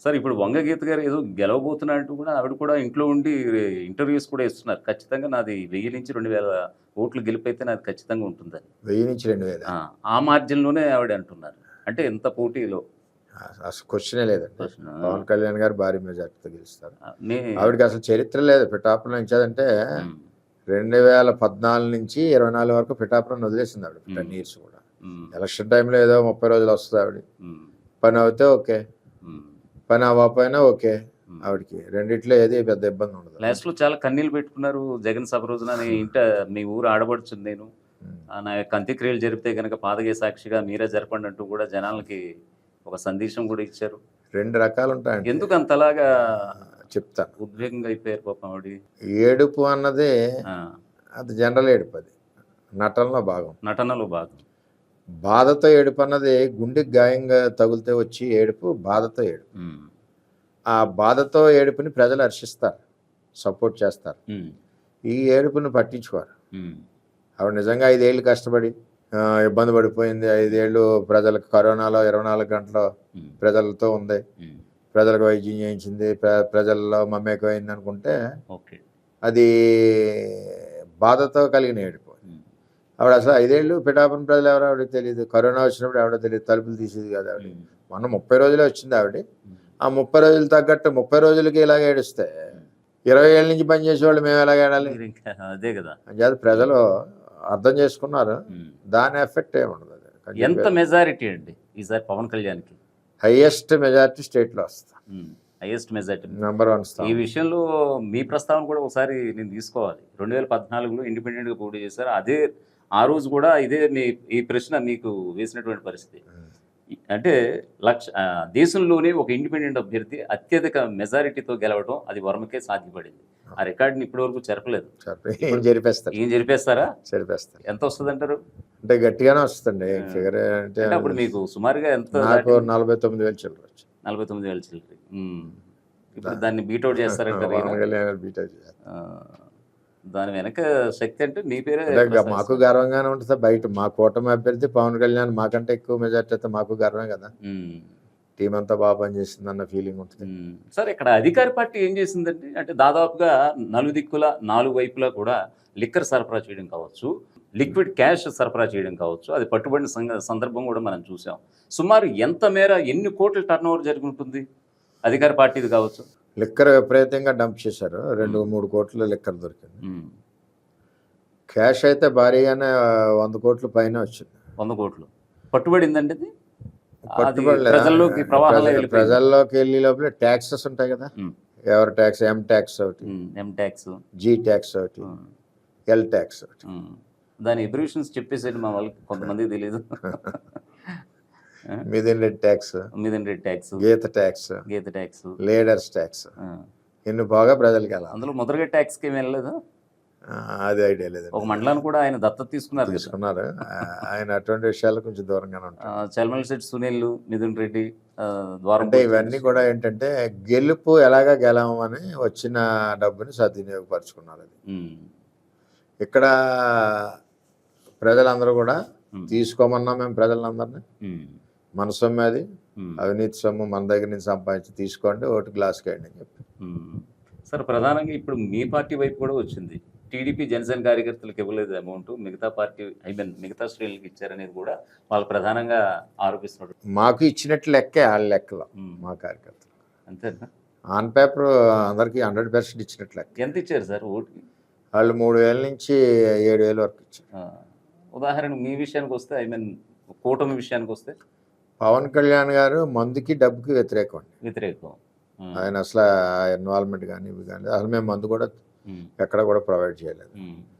Sir ఇప్పుడు వంగగీత గారు ఏదో గెలవబోతున్నట్టు కూడా ఆవిడ కూడా ఇంట్లో ఉండి ఇంటర్వ్యూస్ కూడా ఇస్తున్నారు. ఖచ్చితంగా నాది 1000 నుంచి 2000 ఓట్లు గెలుపైతే నాది ఖచ్చితంగా ఉంటుందని. 1000 నుంచి 2000 ఆ మార్జిన్‌లోనే ఆవిడ అంటున్నారు. అంటే ఎంత పోటీలో అసలు క్వశ్చనే లేదండి. క్వెషన్ పవన్ కళ్యాణ్ గారు భారీ మెజార్టీతో గెలుస్తారు. నే ఆవిడకి అసలు చరిత్ర లేదు పిఠాపురం నుంచేదంటే హ్మ్. 2014 నుంచి 24 వరకు పిఠాపురం వదిలేసింది ఆవిడ 10 ఇయర్స్ కూడా. హ్మ్. ఎలక్షన్ టైంలో ఏదో 30 రోజులు వస్తుంది ఆవిడ. హ్మ్. పని అవుతే ఓకే, హ్మ్. పని అవ్వకపోయినా ఓకే. ఆవిడకి రెండిట్లో ఏది పెద్ద ఇబ్బంది ఉండదు. లాస్ట్‌లో చాలా కన్నీళ్లు పెట్టుకున్నారు. జగన్ సభ రోజున మీ ఊరు ఆడపడుచుని నేను. నా యొక్క అంత్యక్రియలు జరిపితే గనక పాదగయ సాక్షిగా మీరే జరపండి అంటూ కూడా జనాలకి ఒక సందేశం కూడా ఇచ్చారు. 2 రకాలు ఉంటాయండి. ఎందుకు అంతలాగా చెప్తాను. ఉద్వేగంగా అయిపోయారు పాపం ఆవిడ? ఏడుపు అన్నది ఆ! అది జనరల్ ఏడుపు, అది నటనలో భాగం. నటనలో భాగం. బాధతో ఏడుపు అన్నది గుండెకి గాయంగా తగిలితే వచ్చి ఏడుపు బాధతో ఏడుపు. హ్మ్. ఆ బాధతో ఏడుపుని ప్రజలు హర్షిస్తారు, సపోర్ట్ చేస్తారు. హ్మ్. ఈ ఏడుపుని పట్టించుకోరు. హ్మ్. ఆవిడ నిజంగా 5 ఏళ్ళు కష్టపడి ఇబ్బంది పడిపోయింది. 5 ఏళ్ళు ప్రజలకు కరోనాలో 24 గంటలు హ్మ్. ప్రజలతో ఉంది, హ్మ్. ప్రజలకు వైద్యం చేయించింది, ప్రజల్లో మమేకమైంది అనుకుంటే ఓకే. అది బాధతో కలిగిన ఏడుపు. హ్మ్. ఆవిడ అసలు 5 ఏళ్ళు పిఠాపురం ప్రజలు ఎవరో ఆవిడకి తెలియదు. కరోనా వచ్చినప్పుడు ఆవిడ తెలియదు, తలుపులు తీసేది కాదు ఆవిడ. హ్మ్. మొన్న 30 రోజులే వచ్చింది ఆవిడ. హ్మ్. ఆ 30 రోజులు తగ్గట్టు 30 రోజులకి ఇలాగ ఏడుస్తే 20 ఏళ్ళ నుంచి పనిచేసేవాళ్ళు మేము ఎలాగ ఏడాలి? మీరింకా అదే గదా! అంచేత ప్రజలు అర్థం చేసుకున్నారు. హ్మ్. దాని ఎఫెక్ట్ ఏముండదు. ఎంత మెజారిటీ అండి ఈసారి పవన్ కళ్యాణ్‌కి? హైయెస్ట్ మెజారిటీ స్టేట్లో వస్తుంది. Highest majority. నెంబర్ 1 ఈ స్థానం. విషయంలో మీ ప్రస్తావన కూడా ఒకసారి నేను తీసుకోవాలి. 2014లో ఇండిపెండెంట్‌గా పోటీ చేశారు. ఆ రోజు కూడా ఇదే ఈ ప్రశ్న మీకు వేసినటువంటి పరిస్థితి. అంటే దేశంలోనే ఒక ఇండిపెండెంట్ అభ్యర్థి అత్యధిక మెజారిటీతో గెలవడం అది వర్మకే సాధ్యపడింది. ఆ రికార్డ్‌ని ఇప్పటివరకు చెరపలేదు. ఏం జరిపేస్తారు? ఏం జరిపేస్తారా? జరిపేస్తారు. ఎంత వస్తదంటారు? అంటే గట్టిగానే వస్తుందండి. ఫిగర్ అంటే అంటే అప్పుడు మీకు సుమారుగా ఎంత నాకు దాటింది? 49,000 చిల్లర వచ్చింది. 49,000 చిల్లర. ఇప్పుడు దాన్ని బీట్ ఔట్ చేస్తారంటారు ఈయన? పవన్ కళ్యాణ్ బీట్ అవుట్ చేస్తారు. దాని వెనక శక్తి అంటే మీ పేరే అంటే మాకు ప్రస్తావిస్తారు. గర్వంగానే ఉంటుంది. బయట మా కూటమి అభ్యర్థి పవన్ కళ్యాణ్ మాకంటే ఎక్కువ మెజార్టీ అయితే మాకు గర్వమే కదా. హ్మ్. టీం అంతా బాగా పనిచేసింది అన్న ఫీలింగ్ ఉంటుంది. సరే, ఇక్కడ అధికార పార్టీ ఏం చేసిందంటే అంటే దాదాపుగా నలుదిక్కుల 4 వైపులా కూడా లిక్కర్ సరఫరా చేయడం కావచ్చు, లిక్విడ్ క్యాష్ సరఫరా చేయడం కావచ్చు, అది పట్టుబడిన సందర్భం కూడా మనం చూసాం. సుమారు ఎంత మేర ఎన్ని కోట్ల టర్నోవర్ జరిగి ఉంటుంది అధికార పార్టీది కావచ్చు? లిక్కర్ విపరీతంగా డంప్ చేశారు. 2-3 కోట్ల లిక్కర్ దొరికింది. క్యాష్ అయితే భారీగానే 100 కోట్ల పైన వచ్చింది. 100 కోట్లు పట్టుబడిందండి అది? పట్టుబడలేదు. ప్రజల్లోకి ప్రవాహంలో వెళ్ళిపోయింది. ప్రజల్లోకి వెళ్ళే లోపల ట్యాక్సెస్ ఉంటాయి కదా. ఎవరి ట్యాక్స్? ఎం ట్యాక్స్ ఒకటి, ఎం ట్యాక్స్, జీ ట్యాక్స్ ఒకటి, ఎల్ ట్యాక్స్ ఒకటి. దాని ఎబ్రివేషన్స్ చెప్పేసేది మా వాళ్ళకి కొంతమందికి తెలియదు. మిథెన్ రెడ్ ట్యాక్స్, గీత ట్యాక్స్, లీడర్స్ ట్యాక్స్, ఎన్ని బాగా ప్రజలకి వెళ్ళాలి. అందులో ముద్రగడ ట్యాక్స్కి ఏమి వెళ్ళలేదు? అది ఐడియా లేదు. ఒక మండలాన్ని కూడా ఆయన దత్తత తీసుకున్నారు. ఆయన అటువంటి విషయాలు కొంచెం దూరంగానే ఉంటారు. చల్మలశెట్టి సునీల్, మిథున్ రెడ్డి ద్వారా అంటే ఇవన్నీ కూడా ఏంటంటే గెలుపు ఎలాగా గెలవమని వచ్చిన డబ్బుని సద్వినియోగపరుచుకున్నారు. అది ఇక్కడ ప్రజలందరూ కూడా తీసుకోమన్నాం మేము ప్రజలందరినీ. మన సొమ్ము అది, అవినీతి సొమ్ము మన దగ్గర నుంచి సంపాదించి తీసుకోండి, ఓటు గ్లాస్కి వేయండి అని చెప్పి. సార్, ప్రధానంగా ఇప్పుడు మీ పార్టీ వైపు కూడా వచ్చింది. టీడీపీ జనసేన కార్యకర్తలకు ఇవ్వలేదు అమౌంట్, మిగతా పార్టీ మిగతా శ్రేణులకు ఇచ్చారనేది కూడా వాళ్ళు ప్రధానంగా ఆరోపిస్తున్నారు. మాకు ఇచ్చినట్లు లెక్కే వాళ్ళ లెక్కలో మా కార్యకర్తలు. అంతేనా? ఆన్ పేపర్ అందరికీ 100% ఇచ్చినట్లు లెక్క. ఎంత ఇచ్చారు సార్ ఓటుకి? వాళ్ళు 3,000 నుంచి 7,000 వరకు ఇచ్చారు. ఉదాహరణ మీ విషయానికి వస్తే, కూటమి విషయానికి వస్తే పవన్ కళ్యాణ్ గారు మందుకి డబ్బుకి వ్యతిరేకం. ఆయన అసలు ఇన్వాల్వ్మెంట్ కానీ ఇవి కానీ అసలు మేము మందు కూడా ఎక్కడ కూడా ప్రొవైడ్ చేయలేదు.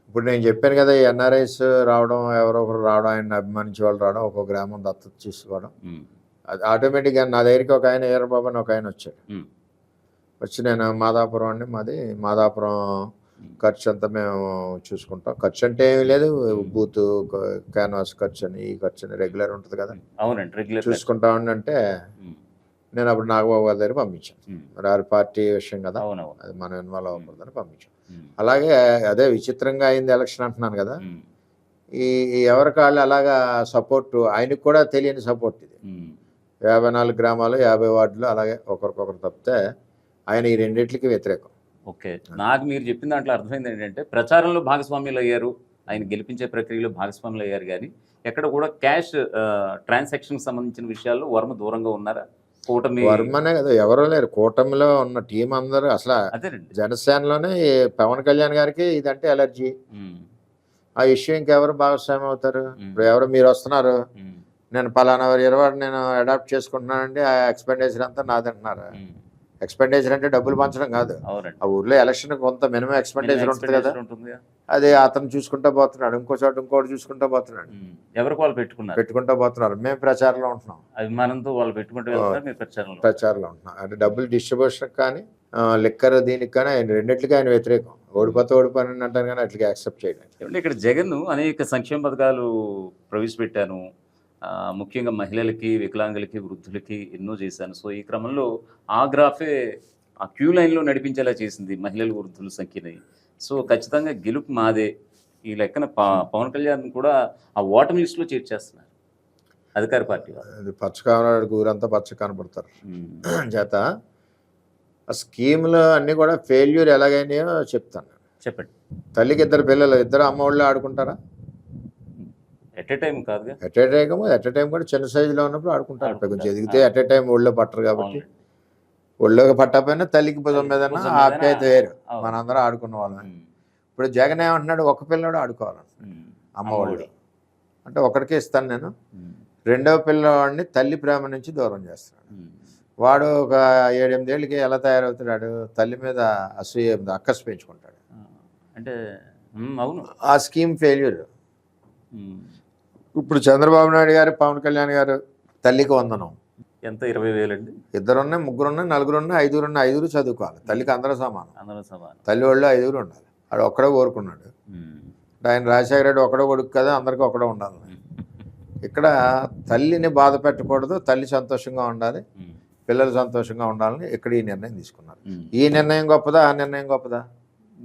ఇప్పుడు నేను చెప్పాను కదా, ఈ ఎన్ఆర్ఐస్ రావడం, ఎవరో ఒకరు రావడం, ఆయన అభిమానించే వాళ్ళు రావడం, ఒక్కొక్క గ్రామం దత్తత తీసుకోవడం, అది ఆటోమేటిక్గా నా దగ్గరికి ఒక ఆయన ఈరబాబు అని ఒక ఆయన వచ్చాడు. వచ్చి నేను మాదాపురం అండి, మాది మాదాపురం, ఖర్చు అంతా మేము చూసుకుంటాం. ఖర్చు అంటే ఏమీ లేదు, బూత్ క్యాన్వాస్ ఖర్చు అని ఈ ఖర్చు అని రెగ్యులర్ ఉంటుంది కదా. అవునండి, రెగ్యులర్ చూసుకుంటామండి అంటే నేను అప్పుడు నాగబాబు గారి దగ్గర పంపించాను. మరి ఆ పార్టీ విషయం కదా, అది మనం ఇన్వాల్వ్ అవ్వకూడదని పంపించాం. అలాగే అదే విచిత్రంగా అయింది ఎలక్షన్ అంటున్నాను కదా. ఈ ఎవరికి వాళ్ళు అలాగా సపోర్టు, ఆయనకు కూడా తెలియని సపోర్ట్ ఇది. 54 గ్రామాలు 50 వార్డులు అలాగే ఒకరికొకరు తప్పితే ఆయన ఈ రెండింటికి వ్యతిరేకం. ఓకే. నాకు మీరు చెప్పిన దాంట్లో అర్థమైంది ఏంటంటే ప్రచారంలో భాగస్వామ్యులు అయ్యారు, ఆయన గెలిపించే ప్రక్రియలో భాగస్వాములు అయ్యారు, కానీ ఎక్కడ కూడా క్యాష్ ట్రాన్సాక్షన్కి సంబంధించిన విషయాల్లో వర్మ దూరంగా ఉన్నారా? కూటమి వర్మనే కదా, ఎవరూ లేరు కూటమిలో ఉన్న టీం అందరూ. అసలు అదేనండి. జనసేనలోనే ఈ పవన్ కళ్యాణ్ గారికి ఇదంటే ఎలర్జీ. ఆ ఇష్యూ ఇంకెవరు భాగస్వామ్యం అవుతారు? ఇప్పుడు ఎవరు మీరు వస్తున్నారు, నేను పలానా 20 నేను అడాప్ట్ చేసుకుంటున్నానండి, ఆ ఎక్స్పెండిచర్ అంతా నాదంటున్నారు. ఎక్స్పెండిచర్ అంటే డబ్బులు పంచడం కాదు, అవునండి. ఆ ఊర్లో ఎలక్షన్ కొంత మినిమం ఎక్స్పెండిచర్ ఉంటుంది కదా, ఉంటుందిగా. అది అతను చూసుకుంటా పోతున్నాడు, ఇంకో చోట ఇంకోటి చూసుకుంటా పోతున్నాడు, ఎవరికి వాళ్ళు పెట్టుకుంటా పోతున్నారు. మేము ప్రచారంలో ఉంటున్నాం, అభిమానంతో వాళ్ళు పెట్టుకుంటూ వెళ్తున్నారు, మీరు ప్రచారంలో ఉంటున్నాం. అంటే డబ్బులు డిస్ట్రిబ్యూషన్ కానీ లిక్కర్ దీనికి కానీ ఆయన రెండిట్లకి ఆయన వ్యతిరేకం. ఓడిపోని అంటాను కానీ అట్లకి యాక్సెప్ట్ చేయడం. ఏమంటే ఇక్కడ జగన్ అనేక సంక్షేమ పథకాలు ప్రవేశపెట్టాను, ముఖ్యంగా మహిళలకి, వికలాంగులకి, వృద్ధులకి ఎన్నో చేశాను. సో ఈ క్రమంలో ఆ గ్రాఫే ఆ క్యూ లైన్లో నడిపించేలా చేసింది మహిళలు, వృద్ధుల సంఖ్యని. సో ఖచ్చితంగా గెలుపు మాదే ఈ లెక్కన పవన్ కళ్యాణ్ కూడా ఆ ఓటమి లిస్టులో చేర్చేస్తున్నారు అధికార పార్టీ వాళ్ళు. అది పచ్చ కావాలి, ఊరంతా పచ్చ కనపడతారు చేత. ఆ స్కీములు అన్నీ కూడా ఫెయిల్యూర్ ఎలాగైనాయో చెప్తాను. చెప్పండి. తల్లికి 2 పిల్లలు, 2 అమ్మ వాళ్ళు ఆడుకుంటారా? ఎట్ ఏ టైం కాదుగా, ఎట్ ఏ టైం కూడా చిన్న సైజులో ఉన్నప్పుడు ఆడుకుంటారు. కొంచెం ఎదిగితే ఎట్ ఏ టైం ఒళ్ళో పట్టరు కాబట్టి, ఒళ్ళోకి పట్టకపోయినా తల్లికి భుజం మీద ఆప్యాయత వేరు. మనందరం ఆడుకున్న వాళ్ళం. ఇప్పుడు జగన్ ఏమంటున్నాడు, ఒక పిల్లడు ఆడుకోవాలని అమ్మఒడి అంటే ఒకడికే ఇస్తాను నేను, రెండవ పిల్లవాడిని తల్లి ప్రేమ నుంచి దూరం చేస్తున్నాడు. వాడు ఒక 7-8 ఏళ్ళకి ఎలా తయారవుతున్నాడు, తల్లి మీద అసూయ అక్కసు పెంచుకుంటాడు. అంటే అవును, ఆ స్కీమ్ ఫెయిల్యూర్. ఇప్పుడు చంద్రబాబు నాయుడు గారు, పవన్ కళ్యాణ్ గారు తల్లికి వందనం ఎంత 20,000 అండి. 2 ఉన్నాయి, 3 ఉన్నాయి, 4 ఉన్నాయి, 5 ఉన్నాయి, 5 చదువుకోవాలి. తల్లికి అందరూ సమానం, తల్లి వాళ్ళు 5 ఉండాలి. వాడు ఒక్కడే కోరుకున్నాడు. ఆయన రాజశేఖర రెడ్డి ఒకడో కొడుకు కదా, అందరికీ ఒకడే ఉండాలి. ఇక్కడ తల్లిని బాధ పెట్టకూడదు, తల్లి సంతోషంగా ఉండాలి, పిల్లలు సంతోషంగా ఉండాలని ఇక్కడ ఈ నిర్ణయం తీసుకున్నారు. ఈ నిర్ణయం గొప్పదా, ఆ నిర్ణయం గొప్పదా?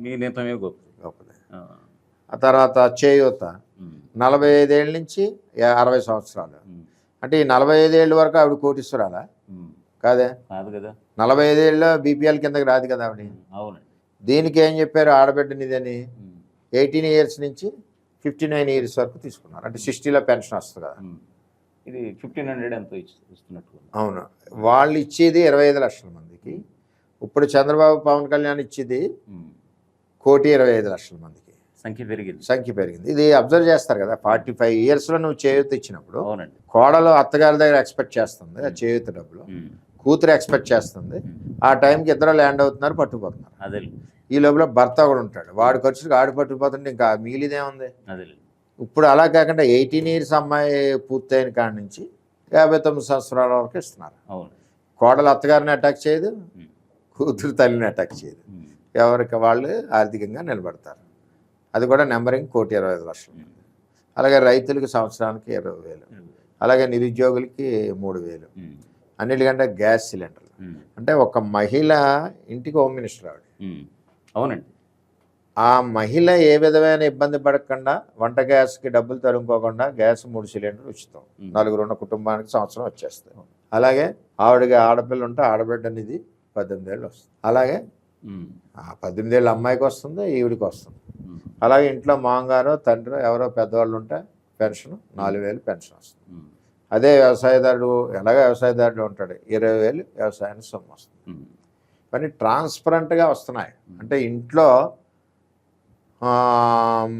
మీ నిర్ణయం గొప్పదే. ఆ తర్వాత చేయూత 45 ఏళ్ళ నుంచి 60 సంవత్సరాలు. అంటే ఈ 45 ఏళ్ళ వరకు ఆవిడ కోటీశ్వరాలా? కాదే, కాదు కదా. 45 ఏళ్ళలో బీపీఎల్ కిందకి రాదు కదా ఆవిడ. అవునండి. దీనికి ఏం చెప్పారు, ఆడబిడ్డనిదని 18 ఇయర్స్ నుంచి 59 ఇయర్స్ వరకు తీసుకున్నారు. అంటే 60లో పెన్షన్ వస్తుంది కదా. ఇది 1500 ఎంతో ఇస్తున్నట్టు. అవును, వాళ్ళు ఇచ్చేది 25 లక్షల మందికి. ఇప్పుడు చంద్రబాబు, పవన్ కళ్యాణ్ ఇచ్చేది 1,25,00,000 మందికి. సంఖ్య పెరిగింది. ఇది అబ్జర్వ్ చేస్తారు కదా, 45 ఇయర్స్లో నువ్వు చేయూత ఇచ్చినప్పుడు కోడలు అత్తగారి దగ్గర ఎక్స్పెక్ట్ చేస్తుంది ఆ చేయూత డబ్బులు, కూతురు ఎక్స్పెక్ట్ చేస్తుంది. ఆ టైంకి ఇద్దరు ల్యాండ్ అవుతున్నారు, పట్టుకుపోతున్నారు. అదే ఈ లోపల భర్త కూడా ఉంటాడు, వాడి ఖర్చులకు ఆడు పట్టుకుపోతుంటే ఇంకా మిగిలిదేముంది. ఇప్పుడు అలా కాకుండా 18 ఇయర్స్ అమ్మాయి పూర్తయిన కాడి నుంచి 59 సంవత్సరాల వరకు ఇస్తున్నారు. కోడలు అత్తగారిని అటాక్ చేయదు, కూతురు తల్లిని అటాక్ చేయదు. ఎవరికి వాళ్ళు ఆర్థికంగా నిలబడతారు. అది కూడా నెంబరింగ్ 1,25,00,000. అలాగే రైతులకి సంవత్సరానికి 20,000, అలాగే నిరుద్యోగులకి 3,000. అన్నిటికంటే గ్యాస్ సిలిండర్లు. అంటే ఒక మహిళ ఇంటికి హోమ్ మినిస్టర్ ఆవిడ. అవునండి. ఆ మహిళ ఏ విధమైన ఇబ్బంది పడకుండా వంట గ్యాస్కి డబ్బులు తరుముకోకుండా గ్యాస్ 3 సిలిండర్లు ఉచితం. 4 ఉన్న కుటుంబానికి సంవత్సరం వచ్చేస్తాయి. అలాగే ఆవిడకి ఆడపిల్ల ఉంటే ఆడబిడ్డ అనేది 18 ఏళ్ళు వస్తుంది. అలాగే 18 ఏళ్ళ అమ్మాయికి వస్తుంది, ఈవిడికి వస్తుంది. అలాగే ఇంట్లో మామగారు, తండ్రి ఎవరో పెద్దవాళ్ళు ఉంటే పెన్షన్ 4,000 పెన్షన్ వస్తుంది. అదే వ్యవసాయదారుడు, ఎలాగ వ్యవసాయదారుడు ఉంటాడు, 20,000 వ్యవసాయానికి సొమ్ము వస్తుంది. ఇవన్నీ ట్రాన్స్పరెంట్గా వస్తున్నాయి. అంటే ఇంట్లో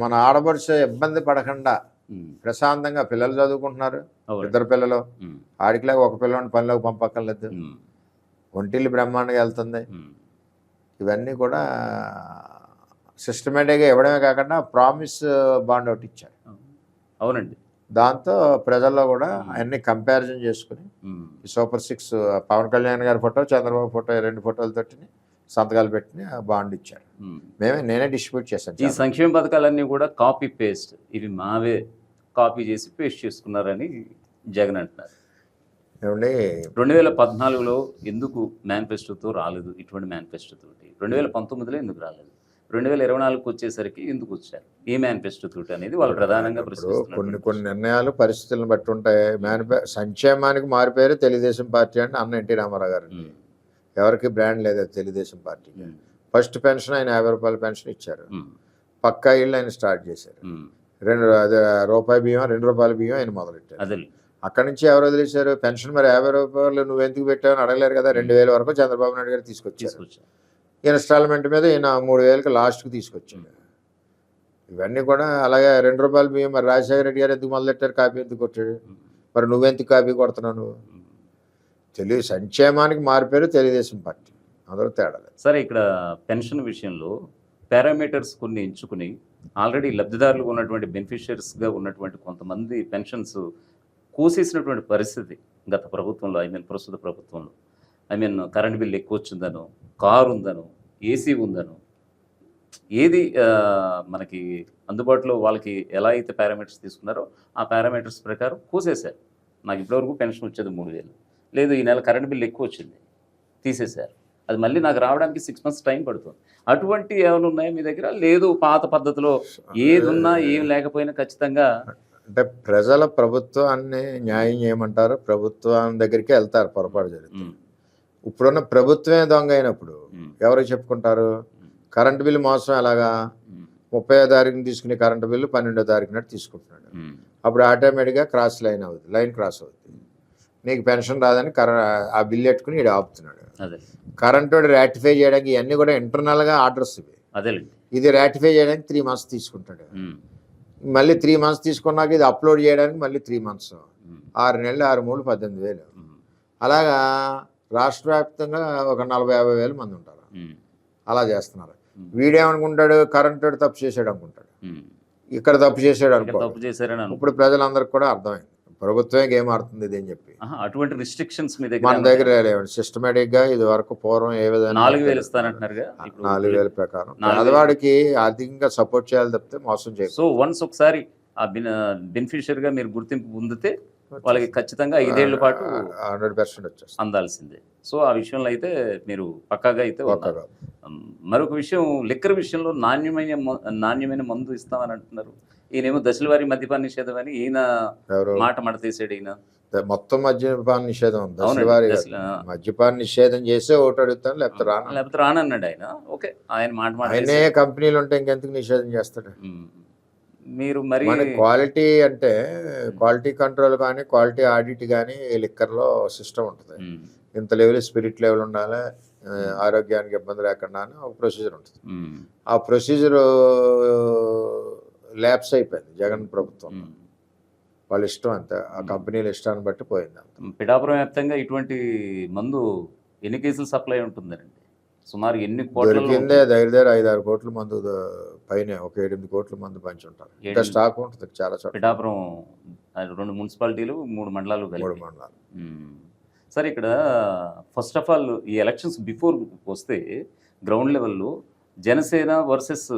మన ఆడపడుచు ఇబ్బంది పడకుండా ప్రశాంతంగా పిల్లలు చదువుకుంటున్నారు. 2 పిల్లలు, ఆడికిలాగా ఒక పిల్లవాడిని పనిలోకి పంపక్కర్లేదు, ఒంటిల్లు బ్రహ్మాండంగా వెళ్తుంది. ఇవన్నీ కూడా సిస్టమేటిక్గా ఇవ్వడమే కాకుండా ప్రామిస్ బాండ్ ఒకటి ఇచ్చారు. అవునండి. దాంతో ప్రజల్లో కూడా అన్ని కంపారిజన్ చేసుకుని సూపర్ 6 పవన్ కళ్యాణ్ గారి ఫోటో, చంద్రబాబు ఫోటో, 2 ఫోటోలతోటి సంతకాలు పెట్టి బాండ్ ఇచ్చారు. నేనే డిస్ట్రిబ్యూట్ చేశాను. ఈ సంక్షేమ పథకాలన్నీ కూడా కాపీ పేస్ట్, ఇవి మావే కాపీ చేసి పేస్ట్ చేసుకున్నారని జగన్ అంటున్నారు. ఏమండి, 2014లో ఎందుకు మేనిఫెస్టోతో రాలేదు, ఇటువంటి మేనిఫెస్టోతో 2019లో ఎందుకు రాలేదు, 2024కి వచ్చేసరికి ఎందుకు వచ్చారు? ఏ మేనిఫెస్టో తోటి అనేది వాళ్ళు ప్రధానంగా ఇప్పుడు ప్రశ్నిస్తున్నారు. కొన్ని నిర్ణయాలు పరిస్థితులను బట్టి ఉంటాయి. సంక్షేమానికి మారిపోయారు తెలుగుదేశం పార్టీ అంటే అన్న ఎన్టీ రామారావు గారు. ఎవరికి బ్రాండ్ లేదు తెలుగుదేశం పార్టీకి. ఫస్ట్ పెన్షన్ ఆయన 50 రూపాయల పెన్షన్ ఇచ్చారు. పక్కా ఇళ్ళు ఆయన స్టార్ట్ చేశారు. రూపాయి బియ్యం 2 రూపాయల బియ్యం ఆయన మొదలెట్టారు. అక్కడి నుంచి ఎవరు వదిలేశారు పెన్షన్? మరి 50 రూపాయలు నువ్వు ఎందుకు పెట్టావని అడగలేరు కదా. 2000 వరకు చంద్రబాబు నాయుడు గారు తీసుకొచ్చారు. ఇన్స్టాల్మెంట్ మీద ఈయన 3000కి లాస్ట్కి తీసుకొచ్చాడు. ఇవన్నీ కూడా అలాగే 2 రూపాయల బియ్యం మరి రాజశేఖర రెడ్డి గారు ఎందుకు మొదలెట్టారు? కాపీ ఎందుకు కొట్టాడు? మరి నువ్వెందుకు కాపీ కొడుతున్నావు? నువ్వు సంక్షేమానికి మారిపోయారు తెలుగుదేశం పార్టీ. అందరూ తేడా లేదు. సరే, ఇక్కడ పెన్షన్ విషయంలో పారామీటర్స్ కొన్ని ఎంచుకుని ఆల్రెడీ లబ్ధిదారులుగా ఉన్నటువంటి బెనిఫిషియరీస్గా ఉన్నటువంటి కొంతమంది పెన్షన్స్ కోసేసినటువంటి పరిస్థితి గత ప్రభుత్వంలో, ప్రస్తుత ప్రభుత్వంలో. కరెంట్ బిల్ ఎక్కువ వచ్చిందనో, కారు ఉందనో, ఏసీ ఉందనో, ఏది మనకి అందుబాటులో వాళ్ళకి ఎలా అయితే పారామీటర్స్ తీసుకున్నారో ఆ పారామీటర్స్ ప్రకారం కోసేశారు. నాకు ఇప్పటివరకు పెన్షన్ వచ్చేది 3000, లేదు ఈ నెల కరెంట్ బిల్ ఎక్కువ వచ్చింది తీసేశారు, అది మళ్ళీ నాకు రావడానికి 6 months టైం పడుతుంది. అటువంటి ఏమైనా ఉన్నాయా మీ దగ్గర? లేదు పాత పద్ధతిలో ఏది ఉన్నా ఏం లేకపోయినా ఖచ్చితంగా అంటే ప్రజల ప్రభుత్వాన్ని న్యాయం చేయమంటారు, ప్రభుత్వం దగ్గరికి వెళ్తారు పొరపాటు జరుగుతుంది. ఇప్పుడున్న ప్రభుత్వమే దొంగ అయినప్పుడు ఎవరికి చెప్పుకుంటారు? కరెంటు బిల్లు మోసం ఎలాగా? 30వ తారీఖున తీసుకునే కరెంటు బిల్లు 12వ తారీఖున తీసుకుంటున్నాడు. అప్పుడు ఆటోమేటిక్గా లైన్ క్రాస్ అవుతుంది. నీకు పెన్షన్ రాదని ఆ బిల్లు పెట్టుకుని ఈడు ఆపుతున్నాడు. కరెంటు రాటిఫై చేయడానికి ఇవన్నీ కూడా ఇంటర్నల్గా ఆర్డర్స్ ఇవి. ఇది రాటిఫై చేయడానికి 3 months తీసుకుంటాడు. మళ్ళీ 3 months తీసుకున్నాక ఇది అప్లోడ్ చేయడానికి మళ్ళీ 3 months, 6 నెలలు 6 3 18,000. అలాగా రాష్ట్ర వ్యాప్తంగా ఒక 40-50 మంది ఉంటారు. అలా చేస్తున్నారు. వీడేమనుకుంటాడు? కరెంటు తప్పు చేసాడు అనుకుంటాడు, ఇక్కడ తప్పు చేసాడు అనుకుంటాడు. ఇప్పుడు ప్రజలందరికీ కూడా అర్థమైంది ప్రభుత్వమే గేమ్ ఆడుతుంది ఇది అని చెప్పి. అటువంటి రిస్ట్రిక్షన్స్ మన దగ్గర సిస్టమేటిక్ గా ఇది వరకు పూర్వం ఏ విధంగా 4000 ఇస్తానంటున్నారుగా, 4000 ప్రకారం పేదవాడికి ఆర్థికంగా సపోర్ట్ చేయాలి తప్పితే మోసం చేయాలి. సో వన్స్ ఒకసారి ఆ బెనిఫిషియరీగా మీరు గుర్తింపు పొందితే వాళ్ళకి ఖచ్చితంగా 5 ఏళ్ల పాటు 100% వచ్చేస్తుంది, అందాల్సిందే. సో ఆ విషయంలో అయితే మీరు పక్కాగా అయితే. మరొక విషయం, లిక్కర్ విషయంలో నాణ్యమైన మందు ఇస్తామని అంటున్నారు. ఈయనేమో దశల వారి మద్యపాన నిషేధం అని ఈయన మాట మడతేసాడు. ఈయన మొత్తం మద్యపాన నిషేధం, దశలవారి మద్యపాన నిషేధం చేసే ఓటు అడుగుతాను లేకపోతే రానన్నాడు ఆయన. ఓకే, ఆయన మాట ఆయనే కంపెనీలు ఉంటే ఇంకెందుకు నిషేధం చేస్తాడు? మీరు మరి క్వాలిటీ అంటే క్వాలిటీ కంట్రోల్ కానీ క్వాలిటీ ఆడిట్ కానీ లిక్కర్లో సిస్టమ్ ఉంటుంది. ఇంత లెవెల్ స్పిరిట్ లెవెల్ ఉండాలి, ఆరోగ్యానికి ఇబ్బంది లేకుండా అని ఒక ప్రొసీజర్ ఉంటుంది. ఆ ప్రొసీజర్ ల్యాప్స్ అయిపోయింది జగన్ ప్రభుత్వం. వాళ్ళ ఇష్టం అంతే, ఆ కంపెనీల ఇష్టాన్ని బట్టి పోయింది. పిఠాపురం వ్యాప్తంగా ఇటువంటి మందు ఎన్ని కేసులు సప్లై ఉంటుందండి? సుమారు ఎన్ని కోట్లు దొరికిందే? దగ్గర 5-6 కోట్ల మందు పైన, ఒక 8-8 కోట్ల మందు పంచి ఉంటారు. ఇంకా స్టాక్ ఉంటుంది చాలా చోట్ల. పిఠాపురం 2 మున్సిపాలిటీలు 3 మండలాలు. సరే, ఇక్కడ ఫస్ట్ ఆఫ్ ఆల్ ఈ ఎలక్షన్స్ బిఫోర్ వస్తే గ్రౌండ్ లెవెల్లో జనసేన వర్సెస్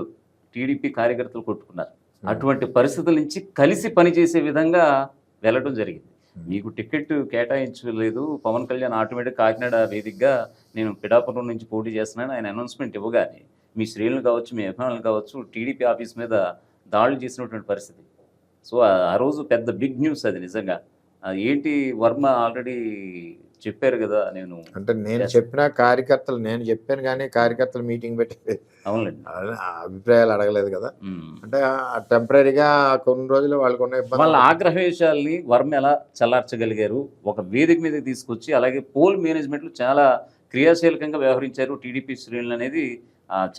టీడీపీ కార్యకర్తలు కొట్టుకున్నారు. అటువంటి పరిస్థితుల నుంచి కలిసి పనిచేసే విధంగా వెళ్ళడం జరిగింది. మీకు టికెట్ కేటాయించలేదు పవన్ కళ్యాణ్, ఆటోమేటిక్ కాకినాడ వేదికగా నేను పిఠాపురం నుంచి పోటీ చేస్తున్నాను ఆయన అనౌన్స్మెంట్ ఇవ్వగానే మీ శ్రేణులు కావచ్చు, మీ అభిమానులు కావచ్చు, టీడీపీ ఆఫీస్ మీద దాడులు చేసినటువంటి పరిస్థితి. సో ఆ రోజు పెద్ద బిగ్ న్యూస్ అది నిజంగా. ఏంటి వర్మ ఆల్రెడీ చెప్పారు కదా, నేను చెప్పిన కార్యకర్తలు నేను చెప్పాను కానీ కార్యకర్తలు మీటింగ్ పెట్టి అవునండి అభిప్రాయాలు అడగలేదు కదా. అంటే టెంపరీగా కొన్ని రోజులు వాళ్ళకున్న వాళ్ళ ఆగ్రహేశాలని వర్మ ఎలా చల్లార్చగలిగారు? ఒక వేదిక మీదకి తీసుకొచ్చి, అలాగే పోల్ మేనేజ్మెంట్లు చాలా క్రియాశీలకంగా వ్యవహరించారు టీడీపీ శ్రేణులు అనేది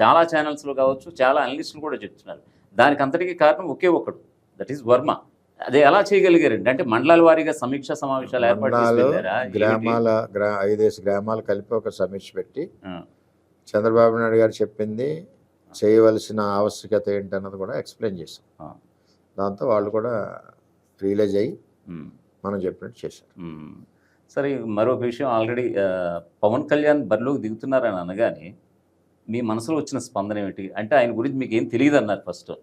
చాలా ఛానల్స్లో కావచ్చు, చాలా అనలిస్టులు కూడా చెప్తున్నారు. దానికి అంతటికీ కారణం ఒకే ఒకడు, దట్ ఈస్ వర్మ. అదే ఎలా చేయగలిగారండి? అంటే మండలాల వారీగా సమీక్ష సమావేశాలు ఏర్పాటు గ్రామాల 5 గ్రామాలు కలిపి ఒక సమీక్ష పెట్టి చంద్రబాబు నాయుడు గారు చెప్పింది చేయవలసిన ఆవశ్యకత ఏంటన్నది కూడా ఎక్స్ప్లెయిన్ చేశాం. దాంతో వాళ్ళు కూడా రియలైజ్ అయ్యి మనం చెప్పినట్టు చేశారు. సరే, మరొక విషయం, ఆల్రెడీ పవన్ కళ్యాణ్ బరిలోకి దిగుతున్నారని అనగానే మీ మనసులో వచ్చిన స్పందన ఏమిటి? అంటే ఆయన గురించి మీకు ఏం తెలియదు అన్నారు ఫస్ట్.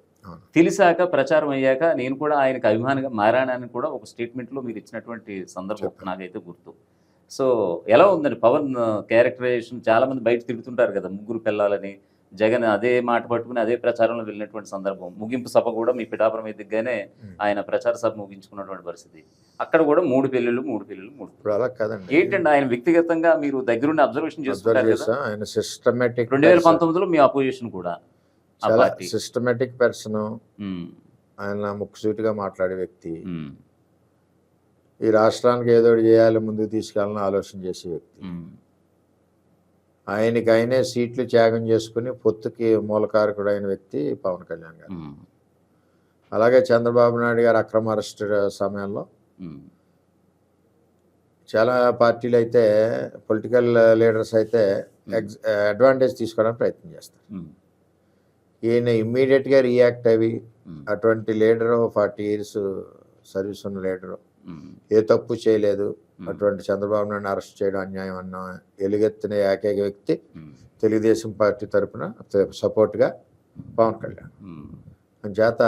తెలిసాక ప్రచారం అయ్యాక నేను కూడా ఆయనకు అభిమానిగా మారానని కూడా ఒక స్టేట్మెంట్లో మీరు ఇచ్చినటువంటి సందర్భం నాకైతే గుర్తు. సో ఎలా ఉందండి పవన్ క్యారెక్టరైజేషన్? చాలామంది బయట తిరుగుతుంటారు కదా, 3 పిల్లలని, జగన్ అదే మాట పట్టుకుని అదే ప్రచారంలో వెళ్ళినటువంటి సందర్భం. ముగింపు సభ కూడా మీ పిఠాపురం వేదికగానే ఆయన ప్రచార సభ ముగించుకున్నటువంటి పరిస్థితి. అక్కడ కూడా 3 పెళ్ళిళ్ళు. ఇప్పుడు అలా కాదండి. ఏంటండి ఆయన వ్యక్తిగతంగా మీరు దగ్గరుండి అబ్జర్వేషన్ చేస్తుంటారు కదా. ఆయన సిస్టమేటిక్ 2019లో మీ అపోజిషన్ కూడా ఆ చాలా పార్టీ. Systematic person. ఉమ్, ఆయన ముక్కుసూటిగా మాట్లాడే వ్యక్తి. ఉమ్, ఈ రాష్ట్రానికి ఏదో ఒకటి చేయాలి, ముందుకు తీసుకెళ్ళాలని ఆలోచన చేసే వ్యక్తి. ఉమ్, ఆయనకి ఆయనే సీట్లు త్యాగం చేసుకుని పొత్తుకి మూలకారకుడు అయిన వ్యక్తి పవన్ కళ్యాణ్ గారు. ఉమ్, అలాగే చంద్రబాబు నాయుడు గారు అక్రమ అరెస్ట్ సమయంలో ఉమ్, చాలా పార్టీలు అయితే, పొలిటికల్ లీడర్స్ అయితే అడ్వాంటేజ్ తీసుకోవడానికి ప్రయత్నం చేస్తారు. ఉమ్, ఈయన ఇమ్మీడియట్గా రియాక్ట్ అవి, ఉమ్, అటువంటి లీడరు 40 years సర్వీస్ ఉన్న లీడరు, ఉమ్, ఏ తప్పు చేయలేదు, అటువంటి చంద్రబాబు నాయుడు అరెస్ట్ చేయడం అన్యాయం అన్న ఎలుగెత్తిన ఏకైక వ్యక్తి ఉమ్, తెలుగుదేశం పార్టీ తరఫున సపోర్ట్గా పవన్ కళ్యాణ్. ఉమ్, చేత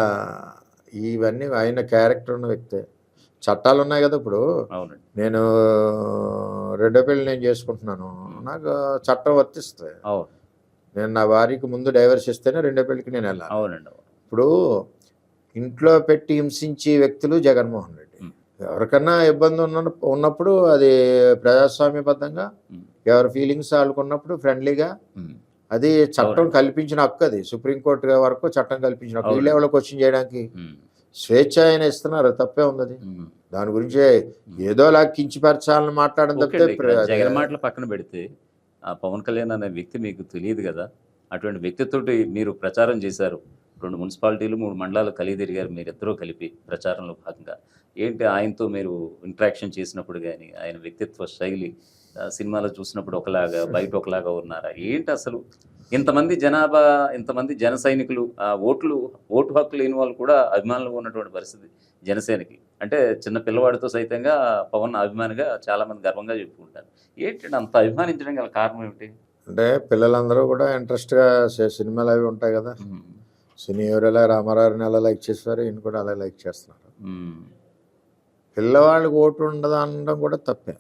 ఇవన్నీ ఆయన క్యారెక్టర్ ఉన్న వ్యక్తే. చట్టాలు ఉన్నాయి కదా. ఇప్పుడు అవునండి. నేను రెండో పెళ్ళి నేను చేసుకుంటున్నాను, నాకు చట్టం వర్తిస్తుంది. అవును, నేను నా భార్యకి ముందు డైవర్స్ ఇస్తేనే రెండో పెళ్ళికి నేను వెళ్ళాలి. అవునండి. ఇప్పుడు ఇంట్లో పెట్టి హింసించే వ్యక్తులు జగన్మోహన్ రెడ్డి. ఉమ్, ఎవరికన్నా ఇబ్బంది ఉన్నప్పుడు అది ప్రజాస్వామ్యబద్ధంగా ఉమ్, ఎవరి ఫీలింగ్స్ వాళ్ళకున్నప్పుడు ఫ్రెండ్లీగా, ఉమ్, అది చట్టం కల్పించిన హక్కు. అది సుప్రీంకోర్టు వరకు చట్టం కల్పించిన హక్కు. వీళ్ళు ఎవరో క్వశ్చన్ చేయడానికి ఉమ్, స్వేచ్ఛ ఆయన ఇస్తున్నారు, తప్పే ఉంది. అది ఉమ్. దాని గురించి ఏదోలా కించిపరచాలని మాట్లాడడం ఓకే తప్పితే అండి, ఇక్కడ జగన్ మాటలు పక్కన పెడితే ఆ పవన్ కళ్యాణ్ అనే వ్యక్తి మీకు తెలియదు కదా. అటువంటి వ్యక్తితోటి మీరు ప్రచారం చేశారు. 2 మున్సిపాలిటీలు 3 మండలాలు కలిగి తిరిగారు మీరిద్దరూ కలిపి ప్రచారంలో భాగంగా. ఏంటి ఆయనతో మీరు ఇంటరాక్షన్ చేసినప్పుడు కానీ ఆయన వ్యక్తిత్వ శైలి సినిమాలో చూసినప్పుడు ఒకలాగా, బయట ఒకలాగా ఉన్నారా ఏంటి అసలు? ఇంతమంది జనాభా, ఇంతమంది జన సైనికులు, ఓటు హక్కు లేని వాళ్ళు కూడా అభిమానులు ఉన్నటువంటి పరిస్థితి జనసేనకి. అంటే చిన్న పిల్లవాడితో సైతంగా పవన్ అభిమానిగా చాలామంది గర్వంగా చెప్పుకుంటారు. ఏంటంటే అంత అభిమానించడం గల కారణం ఏమిటి? అంటే పిల్లలందరూ కూడా ఇంట్రెస్ట్గా సినిమాలు అవి ఉంటాయి కదా. సినీ ఎవరెలా రామారావుని ఎలా లైక్ చేస్తారు, ఈయన కూడా అలా లైక్ చేస్తున్నారు. పిల్లవాళ్ళకి ఓటు ఉండదు అనడం కూడా తప్పే.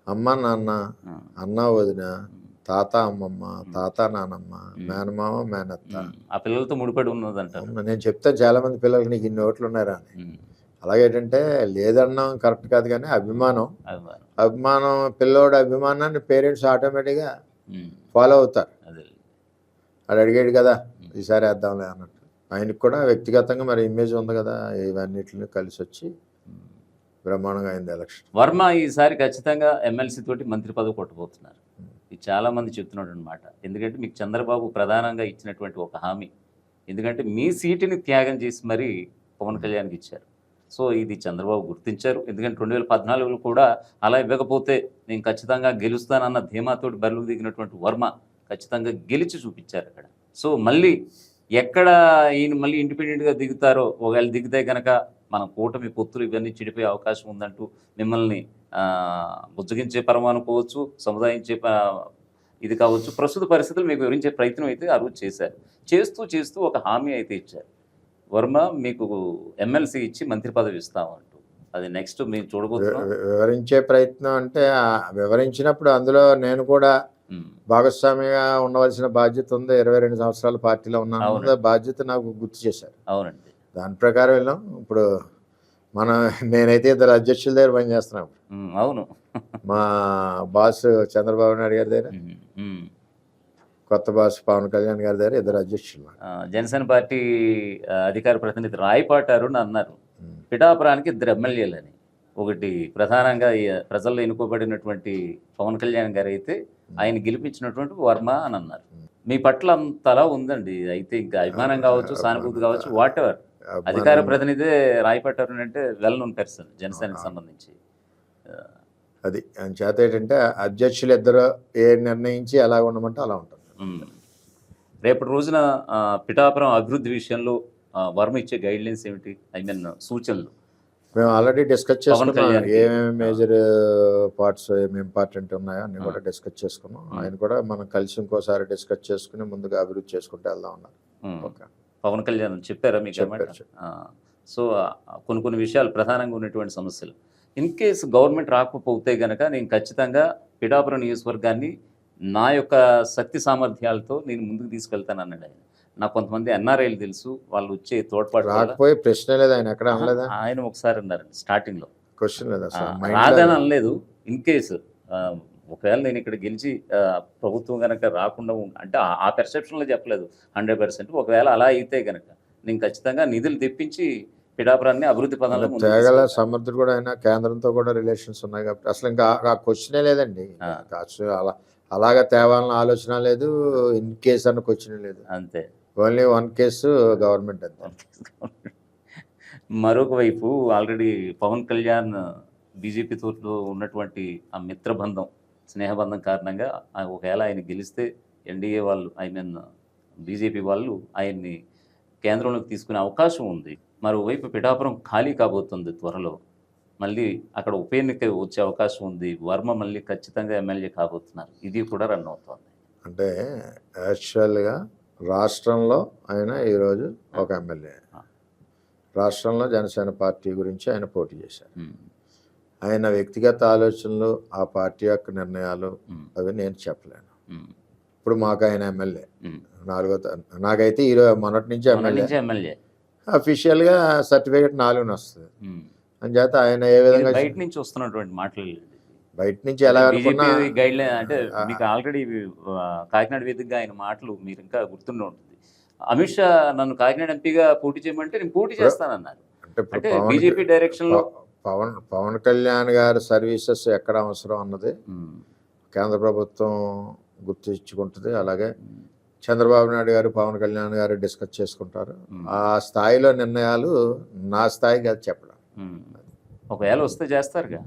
అమ్మ నాన్న, అన్న వదిన, తాత అమ్మమ్మ, తాత నానమ్మ, మేనమామ మేనత్త, ఆ పిల్లలతో ముడిపడి ఉన్నదంటారు. నేను చెప్తాను చాలా మంది పిల్లలకి నీకు ఇన్ని ఓట్లు ఉన్నారా అని. అలాగేంటంటే లేదన్నాం కరెక్ట్ కాదు, కానీ అభిమానం పిల్లోడి అభిమానాన్ని పేరెంట్స్ ఆటోమేటిక్గా ఫాలో అవుతారు. అది అడిగాడు కదా ఈసారి వేద్దాంలే అన్నట్టు. ఆయనకు కూడా వ్యక్తిగతంగా మరి ఇమేజ్ ఉంది కదా, ఇవన్నిటిని కలిసి వచ్చి బ్రహ్మాండంగా అయింది ఎలక్షన్. వర్మ ఈసారి ఖచ్చితంగా ఎమ్మెల్సీ తోటి మంత్రి పదవి కొట్టబోతున్నారు. ఇది చాలా మంది చెప్తున్నాడు అనమాట. ఎందుకంటే మీకు చంద్రబాబు ప్రధానంగా ఇచ్చినటువంటి ఒక హామీ. ఎందుకంటే మీ సీటుని త్యాగం చేసి మరీ పవన్ కళ్యాణ్కి ఇచ్చారు. సో ఇది చంద్రబాబు గుర్తించారు. ఎందుకంటే 2014లో కూడా అలా ఇవ్వకపోతే నేను ఖచ్చితంగా గెలుస్తానన్న ధీమాతోటి బరిలో దిగినటువంటి వర్మ ఖచ్చితంగా గెలిచి చూపించారు అక్కడ. సో మళ్ళీ ఎక్కడ ఈయన మళ్ళీ ఇండిపెండెంట్గా దిగుతారో, ఒకవేళ దిగితే కనుక మన కూటమి పొత్తులు ఇవన్నీ చెడిపోయే అవకాశం ఉందంటూ మిమ్మల్ని బుజ్జగించే పరం అనుకోవచ్చు, సముదాయించే ఇది కావచ్చు. ప్రస్తుత పరిస్థితులు మీకు వివరించే ప్రయత్నం అయితే ఆ రోజు చేశారు. చేస్తూ ఒక హామీ అయితే ఇచ్చారు. వర్మ మీకు ఎమ్మెల్సీ ఇచ్చి మంత్రి పదవి ఇస్తామంటూ. అది నెక్స్ట్ మేము చూడబోతున్నాం. వివరించే ప్రయత్నం అంటే వివరించినప్పుడు అందులో నేను కూడా భాగస్వామిగా ఉండవలసిన బాధ్యత ఉంది. 22 సంవత్సరాల పార్టీలో ఉన్నాను, బాధ్యత నాకు గుర్తు చేశారు. అవునండి, దాని ప్రకారం వెళ్ళాం. ఇప్పుడు నేనైతే 2 అధ్యక్షుల దగ్గర పనిచేస్తున్నాను. అవును, మా బాస్ చంద్రబాబు నాయుడు గారి దగ్గర, కొత్త బాస్ పవన్ కళ్యాణ్ గారి దగ్గర 2 అధ్యక్షులు. జనసేన పార్టీ అధికార ప్రతినిధి రాయపాటి అరుణ్ అన్నారు పిఠాపురానికి 2 ఎమ్మెల్యేలని. ఒకటి ప్రధానంగా ప్రజల్లో ఎన్నుకోబడినటువంటి పవన్ కళ్యాణ్ గారు అయితే ఆయన గెలిపించినటువంటి వర్మ అని అన్నారు. మీ పట్ల అంతలా ఉందండి. అయితే ఇంకా అభిమానం కావచ్చు, సానుభూతి కావచ్చు, వాట్ ఎవర్. అధికార ప్రతినిధి రాయపాటి అరుణ్ అంటే వెల్ నోన్ పర్సన్ జనసేనకి సంబంధించి. అది అని చేత ఏంటంటే అధ్యక్షులు 2 ఏ నిర్ణయించి ఎలా ఉండమంటే అలా ఉంటుంది. రేపటి రోజున పిఠాపురం అభివృద్ధి విషయంలో వర్మ ఇచ్చే గైడ్ లైన్స్ ఏమిటి, ఐ మీన్ సూచనలు? మేము ఆల్రెడీ డిస్కస్ చేసుకున్నాం. ఏమేమి మేజర్ పార్ట్స్ ఏమి ఇంపార్టెంట్ ఉన్నాయో అన్ని కూడా డిస్కస్ చేసుకున్నాం. ఆయన కూడా మనం కలిసి ఇంకోసారి డిస్కస్ చేసుకుని ముందుగా అభివృద్ధి చేసుకుంటూ వెళ్దాం ఉన్నారు. పవన్ కళ్యాణ్ చెప్పారా మీకు? సో కొన్ని విషయాలు ప్రధానంగా ఉన్నటువంటి సమస్యలు. ఇన్ కేసు గవర్నమెంట్ రాకపోతే కనుక నేను ఖచ్చితంగా పిఠాపురం నియోజకవర్గాన్ని నా యొక్క శక్తి సామర్థ్యాలతో నేను ముందుకు తీసుకెళ్తాను అన్నాడు ఆయన. నాకు కొంతమంది ఎన్ఆర్ఐలు తెలుసు, వాళ్ళు వచ్చే తోడ్పాటు వల్ల. రాకపోయే ప్రశ్న లేదు, ఆయన ఎక్కడ అనలేదా? ఆయన ఒకసారి అన్నారండి స్టార్టింగ్లో. క్వశ్చన్ లేదు అసలు రాదని అనలేదు. ఇన్ కేసు ఒకవేళ నేను ఇక్కడ గెలిచి ప్రభుత్వం కనుక రాకుండా అంటే ఆ పెర్సెప్షన్లో చెప్పలేదు 100%. ఒకవేళ అలా అయితే కనుక నేను ఖచ్చితంగా నిధులు తెప్పించి పిఠాపురాన్ని అభివృద్ధి పదంలో తేగల సమర్థుడు కూడా ఆయన కేంద్రంతో కూడా రిలేషన్స్ ఉన్నాయి కాబట్టి అసలు ఇంకా ఆ క్వశ్చనే లేదండి. అలా అలాగా తేవాలన్న ఆలోచన లేదు, ఇన్ కేసు అన్న క్వశ్చన్ లేదు. అంతే, ఓన్లీ వన్ కేసు గవర్నమెంట్ అంతే. మరొక వైపు ఆల్రెడీ పవన్ కళ్యాణ్ బీజేపీతో ఉన్నటువంటి ఆ మిత్రబంధం, స్నేహబంధం కారణంగా ఒకవేళ ఆయన గెలిస్తే ఎన్డీఏ వాళ్ళు, ఐ మీన్ బీజేపీ వాళ్ళు ఆయన్ని కేంద్రంలోకి తీసుకునే అవకాశం ఉంది. మరోవైపు పిఠాపురం ఖాళీ కాబోతుంది త్వరలో, మళ్ళీ అక్కడ ఉప ఎన్నిక వచ్చే అవకాశం ఉంది. వర్మ మళ్ళీ ఖచ్చితంగా ఎమ్మెల్యే కాబోతున్నారు. ఇది కూడా రన్ అవుతుంది. అంటే యాక్చువల్గా రాష్ట్రంలో ఆయన ఈరోజు ఒక ఎమ్మెల్యే, రాష్ట్రంలో జనసేన పార్టీ గురించి ఆయన పోటీ చేశారు. ఆయన వ్యక్తిగత ఆలోచనలు, ఆ పార్టీ యొక్క నిర్ణయాలు అవి నేను చెప్పలేను. ఇప్పుడు మాకు ఆయన ఎమ్మెల్యే, నాకైతే ఈరోజు మొన్నటి నుంచి ఎమ్మెల్యే, అఫీషియల్గా సర్టిఫికేట్ 4 వస్తుంది. అంచేత ఆయన ఏ విధంగా బయట నుంచి వస్తున్నటువంటి మాటలు, బయట నుంచి ఎలా గైడ్ లైన్ అంటే మీకు ఆల్రెడీ కాకినాడ వేదికగా ఆయన మాటలు మీరు ఇంకా గుర్తుండే ఉంటుంది. అమిత్ షా నన్ను కాకినాడ ఎంపీగా పోటీ చేయమంటే నేను పోటీ చేస్తానన్నారు. అంటే బీజేపీ డైరెక్షన్ లో పవన్ కళ్యాణ్ గారి సర్వీసెస్ ఎక్కడ అవసరం అన్నది కేంద్ర ప్రభుత్వం గుర్తించుకుంటుంది. అలాగే చంద్రబాబు నాయుడు గారు, పవన్ కళ్యాణ్ గారు డిస్కస్ చేసుకుంటారు. ఆ స్థాయిలో నిర్ణయాలు నా స్థాయికి అది చెప్పడం. ఒకవేళ వస్తే చేస్తారుగా,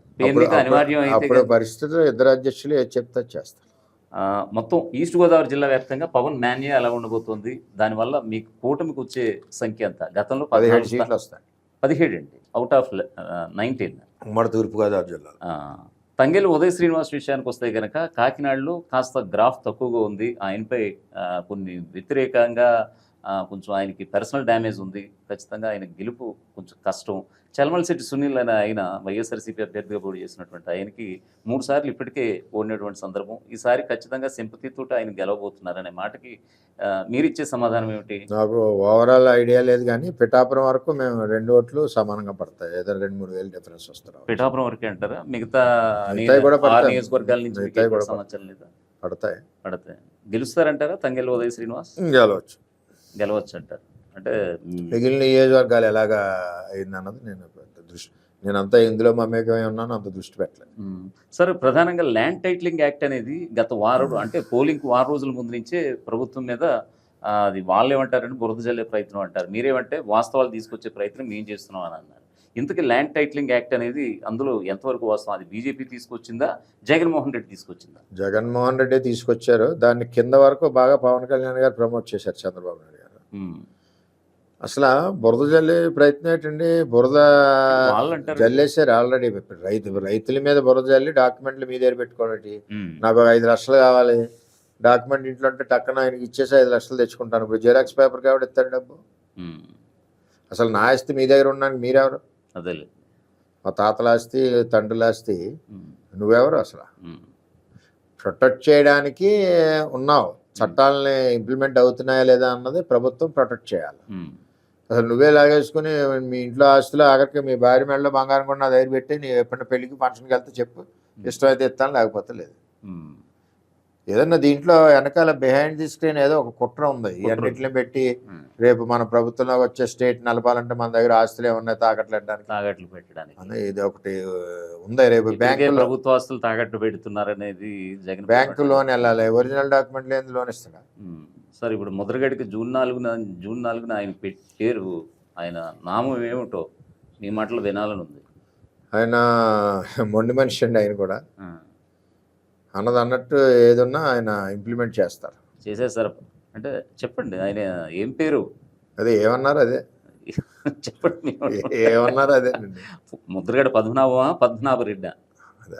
అనివార్యం అప్పుడు పరిస్థితులు ఇద్దరు అధ్యక్షులు ఏది చెప్తే చేస్తారు. మొత్తం ఈస్ట్ గోదావరి జిల్లా వ్యాప్తంగా పవన్ మాన్యా ఎలా ఉండబోతోంది? దానివల్ల మీకు కూటమికి వచ్చే సంఖ్య ఎంత? గతంలో 17 సీట్లు వస్తాయి. 17 అండి, అవుట్ ఆఫ్ 19. ఉమ్మడి తూర్పుగోదావరి జిల్లా. తంగెలు ఉదయ్ శ్రీనివాస్ విషయానికి వస్తే కనుక కాకినాడలో కాస్త గ్రాఫ్ తక్కువగా ఉంది. ఆయనపై కొన్ని వ్యతిరేకంగా కొంచెం ఆయనకి పర్సనల్ డ్యామేజ్ ఉంది. ఖచ్చితంగా ఆయన గెలుపు కొంచెం కష్టం. చలమలశెట్టి సునీల్ అని ఆయన వైఎస్ఆర్సీపీ అభ్యర్థిగా పోటీ చేసినటువంటి ఆయనకి 3 సార్లు ఇప్పటికే ఓడినటువంటి సందర్భం. ఈసారి ఖచ్చితంగా సింపతితో ఆయన గెలవబోతున్నారనే మాటకి మీరిచ్చే సమాధానం ఏమిటి? నాకు ఓవరాల్ ఐడియా లేదు, కానీ పిఠాపురం వరకు మేము 2 ఓట్లు సమానంగా పడతాయి. ఏదైనా 2-3 వేలు డిఫరెన్స్ వస్తారు. పిఠాపురం వరకే అంటారా? మిగతా నియోజకవర్గాల నుంచి సమాచారం లేదా? పడతాయి. గెలుస్తారంటారా తంగెలు ఉదయ్ శ్రీనివాస్? గెలవచ్చు అంటారు. అంటే మిగిలిన నియోజకవర్గాలు ఎలాగా అయిందన్నది నేనంతా ఇందులో మమేకమై ఉన్నాను, అంత దృష్టి పెట్టలేదు. సరే, ప్రధానంగా ల్యాండ్ టైటిలింగ్ యాక్ట్ అనేది గత వారం అంటే పోలింగ్ వారం రోజుల ముందు నుంచే ప్రభుత్వం మీద అది వాళ్ళు ఏమంటారంటే బురద జల్లే ప్రయత్నం అంటారు. మీరేమంటే వాస్తవాలు తీసుకొచ్చే ప్రయత్నం మేము చేస్తున్నాం అని అన్నారు. ఇంతకీ ల్యాండ్ టైటిలింగ్ యాక్ట్ అనేది అందులో ఎంతవరకు వాస్తవం? అది బీజేపీ తీసుకొచ్చిందా, జగన్మోహన్ రెడ్డి తీసుకొచ్చిందా? జగన్మోహన్ రెడ్డి తీసుకొచ్చారు. దాన్ని కింద వరకు బాగా పవన్ కళ్యాణ్ గారు ప్రమోట్ చేశారు, చంద్రబాబు నాయుడు గారు. అసలు బురద జల్లే ప్రయత్నం ఏంటండి? బురద జల్లేసారు ఆల్రెడీ. రైతుల మీద బురద జల్లి డాక్యుమెంట్లు మీ దగ్గర పెట్టుకోవడం. నాకు 5 లక్షలు కావాలి, డాక్యుమెంట్ ఇంట్లో అంటే టక్కన ఆయనకి ఇచ్చేసి 5 లక్షలు తెచ్చుకుంటాను. ఇప్పుడు జిరాక్స్ పేపర్ కాబట్టి ఇస్తాడు డబ్బు. అసలు నా ఆస్తి మీ దగ్గర ఉన్నాను, మీరెవరు? అదే మా తాతల ఆస్తి, తండ్రుల ఆస్తి, నువ్వెవరు? అసలు ప్రొటెక్ట్ చేయడానికి ఉన్నావు. చట్టాలని ఇంప్లిమెంట్ అవుతున్నాయా లేదా అన్నది ప్రభుత్వం ప్రొటెక్ట్ చేయాలి. అసలు నువ్వే లాగేసుకుని మీ ఇంట్లో ఆస్తులు ఆఖరికి మీ భార్య మెడలో బంగారం కూడా నా దగ్గర పెట్టి నీ ఎప్పుడైనా పెళ్ళికి ఫంక్షన్కి వెళ్తే చెప్పు, ఇష్టమైతే ఇస్తాను, లేకపోతే లేదు. ఏదన్నా దీంట్లో వెనకాల బిహైండ్ ది స్క్రీన్ ఏదో ఒక కుట్ర ఉంది. ఇవన్నింటిని పెట్టి రేపు మన ప్రభుత్వంలో వచ్చే స్టేట్ నలపాలంటే మన దగ్గర ఆస్తులు ఏమన్నా తాకట్లు పెట్టడానికి ఇది ఒకటి ఉంది. రేపు బ్యాంకు ప్రభుత్వ ఆస్తులు తాకట్టు పెడుతున్నారనేది జగన్ బ్యాంకు లోన్ వెళ్ళాలి, ఒరిజినల్ డాక్యుమెంట్ లేని లోన్ ఇస్తాడా? సార్, ఇప్పుడు ముద్రగడికి జూన్ 4న ఆయన పేరు, ఆయన నామం ఏమిటో మీ మాటలు వినాలని ఉంది. ఆయన మొండి మనిషి అండి. ఆయన కూడా అన్నది అన్నట్టు ఏదన్నా ఆయన ఇంప్లిమెంట్ చేసేస్తారు. అంటే చెప్పండి, ఆయన ఏం పేరు? అదే ఏమన్నారు, అదే చెప్పండి, ఏమన్నారు అదే. ముద్రగడ పద్మనాభరెడ్డి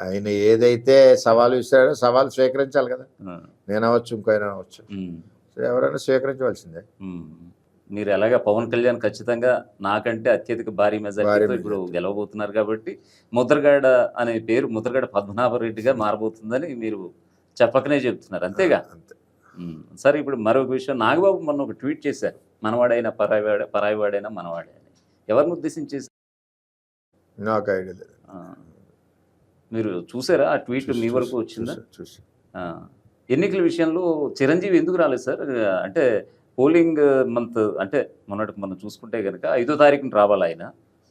ఆయన ఏదైతే సవాలు ఇస్తాడో సవాలు స్వీకరించాలి కదా. నేను అవ్వచ్చు, ఇంకైనా అవ్వచ్చు, ఎవరైనా స్వీకరించవలసిందే. మీరు ఎలాగా పవన్ కళ్యాణ్ ఖచ్చితంగా నాకంటే అత్యధిక భారీ మెజారిటీతో ఇప్పుడు గెలవబోతున్నారు కాబట్టి ముద్రగడ అనే పేరు ముద్రగడ పద్మనాభరెడ్డిగా మారబోతుందని మీరు చెప్పకనే చెప్తున్నారు అంతేగా. అంతే. సరే ఇప్పుడు మరొక విషయం, నాగబాబు మొన్న ఒక ట్వీట్ చేశారు, మనవాడైనా పరాయివాడైనా మనవాడే అని. ఎవరిని ఉద్దేశించి చేశారు? నాకు ఐడియా లేదు. ఆ, మీరు చూసారా ఆ ట్వీట్? మీ వరకు వచ్చిందా? చూసి ఆ, ఎన్నికల విషయంలో చిరంజీవి ఎందుకు రాలేదు సార్? అంటే పోలింగ్ మంత్ అంటే మొన్నటికి మనం చూసుకుంటే కనుక 5వ తారీఖున రావాలి ఆయన,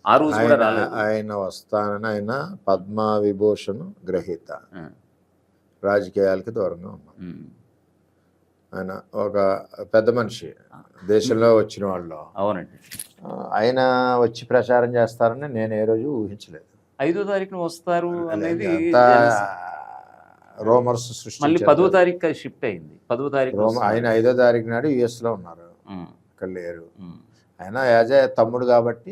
ఆ రోజు కూడా రాలేదు. ఆయన వస్తానని ఆయన పద్మ విభూషణ్ గ్రహీత, ఆ, రాజకీయాలకి దూరంగా ఉన్నాం. ఉమ్, ఆయన ఒక పెద్ద మనిషి, దేశంలో వచ్చిన వాళ్ళు. అవునండి. ఆయన వచ్చి ప్రచారం చేస్తారని నేను ఏ రోజు ఊహించలేదు. 5వ తారీఖున వస్తారు అనేది రోమర్స్ మళ్ళీ సృష్టించారు. 10వ తారీఖు షిఫ్ట్ అయింది. 10వ తారీఖు ఆయన 5వ తారీఖు నాడు యుఎస్లో ఉన్నారు, ఇక్కడ లేరు. ఆయన యాజ్ ఏ తమ్ముడు కాబట్టి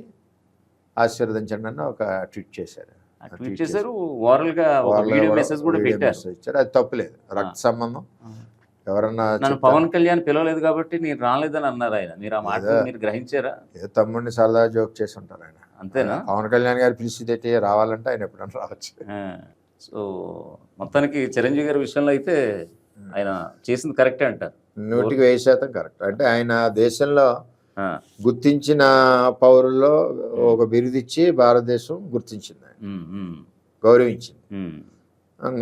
ఆశీర్వదించండి అని ఒక ట్వీట్ చేశారు. ట్వీట్ చేశారు, ఓరల్ గా ఒక వీడియో మెసేజ్ కూడా పెట్టారు. ఇచ్చారు. అది తప్పులేదు, రక్త సంబంధం. ఎవరన్నా నన్ను పవన్ కళ్యాణ్ పిలవలేదు కాబట్టి నేను రాలేదని అన్నారు ఆయన. మీరు ఆ మాట మీరు గ్రహించారా? ఏ తమ్ముడిని సరదా జోక్ చేసి ఉంటారు ఆయన. అంతేనా? పవన్ కళ్యాణ్ గారు పిలిచితే రావాలంటే ఆయన ఎప్పుడన్నా రావచ్చు. సో మొత్తానికి చిరంజీవి గారి విషయంలో అయితే ఆయన చేసింది కరెక్టే అంటారు. 100% కరెక్ట్. అంటే ఆయన దేశంలో గుర్తించిన పౌరుల్లో ఒక బిరుదిచ్చి భారతదేశం గుర్తించింది, గౌరవించింది.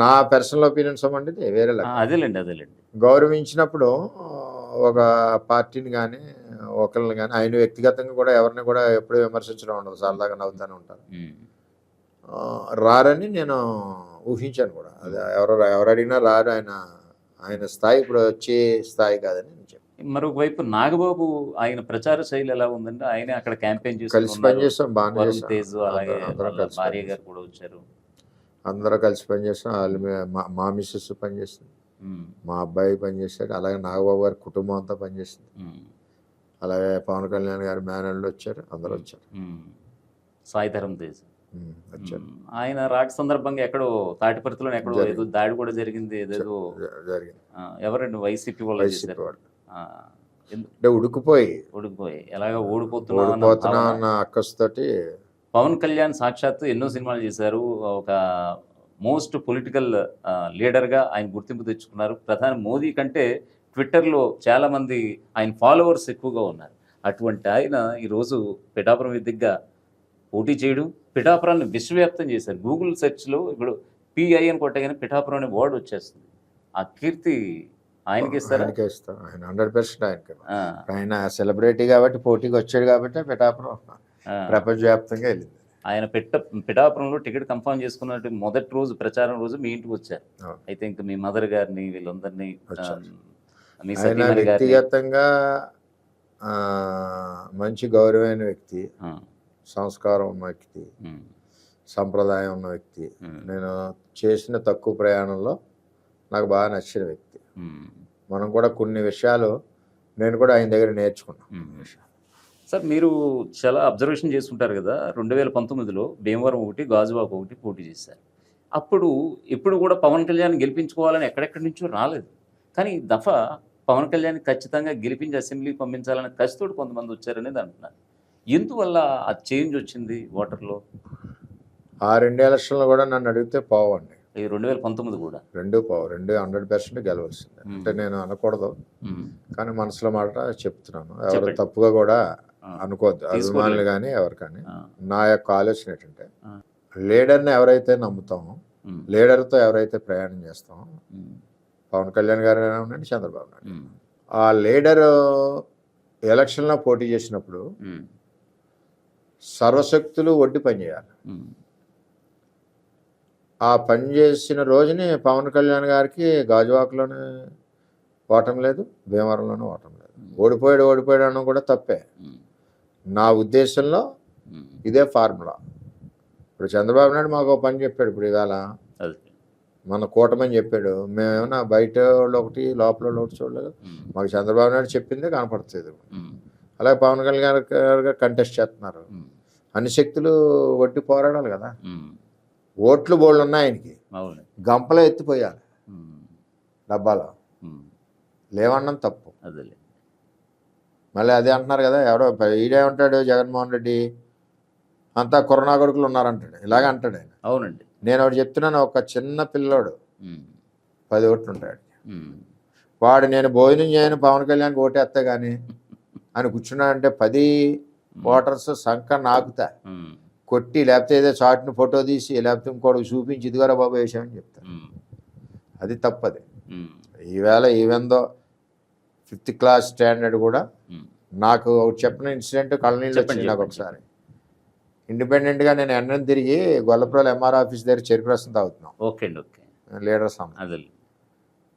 నా పర్సనల్ ఒపీనియన్స్ అవ్వండి వేరే అదేలేండి. గౌరవించినప్పుడు ఒక పార్టీని కానీ ఒకరిని కానీ, ఆయన వ్యక్తిగతంగా కూడా ఎవరిని కూడా ఎప్పుడూ విమర్శించడం ఉండదు, సరదాగా నవ్వుతూనే ఉంటారు. రారని నేను ఊహించాను కూడా. అది ఎవరు అడిగినా రారు. ఆయన స్థాయి ఇప్పుడు వచ్చే స్థాయి కాదని నేను చెప్పాను. మరొక వైపు నాగబాబు ఆయన ప్రచార శైలి ఎలా ఉందంటే, ఆయన అక్కడ క్యాంపెయిన్ చేసి కలిసి పనిచేస్తాం, బాగా తేజ్ అలాగే భార్య గారు కూడా వచ్చారు, అందరూ కలిసి పనిచేస్తాం. వాళ్ళు మా మిస్సెస్ పనిచేస్తుంది, మా అబ్బాయి పనిచేశాడు, అలాగే నాగబాబు గారి కుటుంబం అంతా పనిచేస్తుంది. అలాగే పవన్ కళ్యాణ్ గారి మేనల్లు వచ్చారు, అందరూ వచ్చారు. సాయిధరం తేజ్ వచ్చారు. ఆయన రాక సందర్భంగా ఎక్కడో తాటిపర్తిలో ఎక్కడో ఏదో దాడి కూడా జరిగింది, ఏదేదో జరిగింది. ఎవరండి? వైసీపీ వాళ్ళు అంటే ఉడికిపోయి ఎలాగ ఓడిపోతున్నా అన్న అక్కస్తోటి పవన్ కళ్యాణ్ సాక్షాత్తు ఎన్నో సినిమాలు చేశారు, ఒక మోస్ట్ పొలిటికల్ లీడర్గా ఆయన గుర్తింపు తెచ్చుకున్నారు. ప్రధాని మోదీ కంటే ట్విట్టర్లో చాలామంది ఆయన ఫాలోవర్స్ ఎక్కువగా ఉన్నారు. అటువంటి ఆయన ఈరోజు పిఠాపురం వేదికగా పోటీ చేయడం, పిఠాపురాన్ని విశ్వవ్యాప్తం చేశారు. గూగుల్ సెర్చ్లో ఇప్పుడు పిఐ అని కొట్టగానే పిఠాపురం అనే వర్డ్ వచ్చేస్తుంది. ఆ కీర్తి ఆయనకి ఇస్తారా? ఆయన 100% ఆయనకి. ఆయన సెలబ్రిటీ కాబట్టి పోటీకి వచ్చాడు కాబట్టి పిఠాపురం ప్రపంచవ్యాప్తంగా వెళ్ళింది. ఆయన పిఠాపురంలో టికెట్ కన్ఫర్మ్ చేసుకున్నట్టు మొదటి రోజు ప్రచారం రోజు మీ ఇంటికి వచ్చారు. అయితే ఇంకా మీ మదర్ గారిని వీళ్ళందరినీ, వ్యక్తిగతంగా మంచి గౌరవమైన వ్యక్తి, సంస్కారం ఉన్న వ్యక్తి, సంప్రదాయం ఉన్న వ్యక్తి. నేను చేసిన తక్కువ ప్రయాణంలో నాకు బాగా నచ్చిన వ్యక్తి. మనం కూడా కొన్ని విషయాలు నేను కూడా ఆయన దగ్గర నేర్చుకున్నాను. సార్ మీరు చాలా అబ్జర్వేషన్ చేసుకుంటారు కదా, 2019లో భీమవరం ఒకటి, గాజువాక ఒకటి పోటీ చేశారు. అప్పుడు ఎప్పుడు కూడా పవన్ కళ్యాణ్ గెలిపించుకోవాలని ఎక్కడెక్కడి నుంచో రాలేదు. కానీ ఈ దఫా పవన్ కళ్యాణ్ ఖచ్చితంగా గెలిపించి అసెంబ్లీకి పంపించాలని కసితోటి కొంతమంది వచ్చారనేది అంటున్నారు. ఎందువల్ల ఆ చేంజ్ వచ్చింది ఓటర్లో? ఆ 2 ఎలక్షన్లు కూడా నన్ను అడిగితే పోవండి. ఈ 2019 కూడా 2 పోవు, 100% గెలవలసిందే. అంటే నేను అనకూడదు, కానీ మనసులో మాట చెప్తున్నాను. ఎవరు తప్పుగా కూడా అనుకోవద్దు, అభిమానులు కానీ ఎవరు కానీ. నా యొక్క ఆలోచన ఏంటంటే, లీడర్ని ఎవరైతే నమ్ముతామో, లీడర్తో ఎవరైతే ప్రయాణం చేస్తామో, పవన్ కళ్యాణ్ గారు ఉండండి, చంద్రబాబు నాయుడు, ఆ లీడరు ఎలక్షన్లో పోటీ చేసినప్పుడు సర్వశక్తులు ఒడ్డి పనిచేయాలి. ఆ పని చేసిన రోజుని పవన్ కళ్యాణ్ గారికి గాజువాకలోనే ఓటం లేదు, భీమవరంలోనే ఓటం లేదు. ఓడిపోయాడు అన్న కూడా తప్పే. నా ఉద్దేశంలో ఇదే ఫార్ములా. ఇప్పుడు చంద్రబాబు నాయుడు మాకు ఒక పని చెప్పాడు. ఇప్పుడు ఇవాళ మన కూటమని చెప్పాడు. మేమేమన్నా బయట వాళ్ళు ఒకటి, లోపల ఒకటి చూడలేదు. మాకు చంద్రబాబు నాయుడు చెప్పిందే కనపడుతుంది. అలాగే పవన్ కళ్యాణ్ గారు కంటెస్ట్ చేస్తున్నారు. అన్ని శక్తులు ఒట్టి పోరాడాలి కదా. ఓట్లు బోళ్ళు ఉన్నాయి ఆయనకి, గంపలో ఎత్తిపోయాలి డబ్బాలో, లేవన్నాం తప్పు. మళ్ళీ అదే అంటున్నారు కదా, ఎవడో ఈడే ఉంటాడు జగన్మోహన్ రెడ్డి, అంతా కరోనా కొడుకులు ఉన్నారంటాడు, ఇలాగ అంటాడు ఆయన. అవునండి. నేను ఒకటి చెప్తున్నాను, ఒక చిన్న పిల్లోడు 10 ఓట్లు ఉంటాడు. వాడు నేను భోజనం చేయను పవన్ కళ్యాణ్కి ఓటేస్తా కానీ అని కూర్చున్నాడంటే 10 ఓటర్స్ సంఖ నాకుతా కొట్టి, లేకపోతే ఏదో చాట్ని ఫోటో తీసి, లేకపోతే ఇంకోటి చూపించి ఇదిగోరా బాబు వేసామని చెప్తాను. అది తప్పది. ఈవేళ ఈవెందో 5th క్లాస్ స్టాండర్డ్ కూడా నాకు చెప్పిన ఇన్సిడెంట్ కళ్ళనీళ్ళు వచ్చింది నాకు. ఒకసారి ఇండిపెండెంట్గా నేను ఎండని తిరిగి గొల్లపురం ఎంఆర్ ఆఫీస్ దగ్గర చెరుకు రసం తాగుతున్నాం. ఓకే లీడర్స్ అమ్మ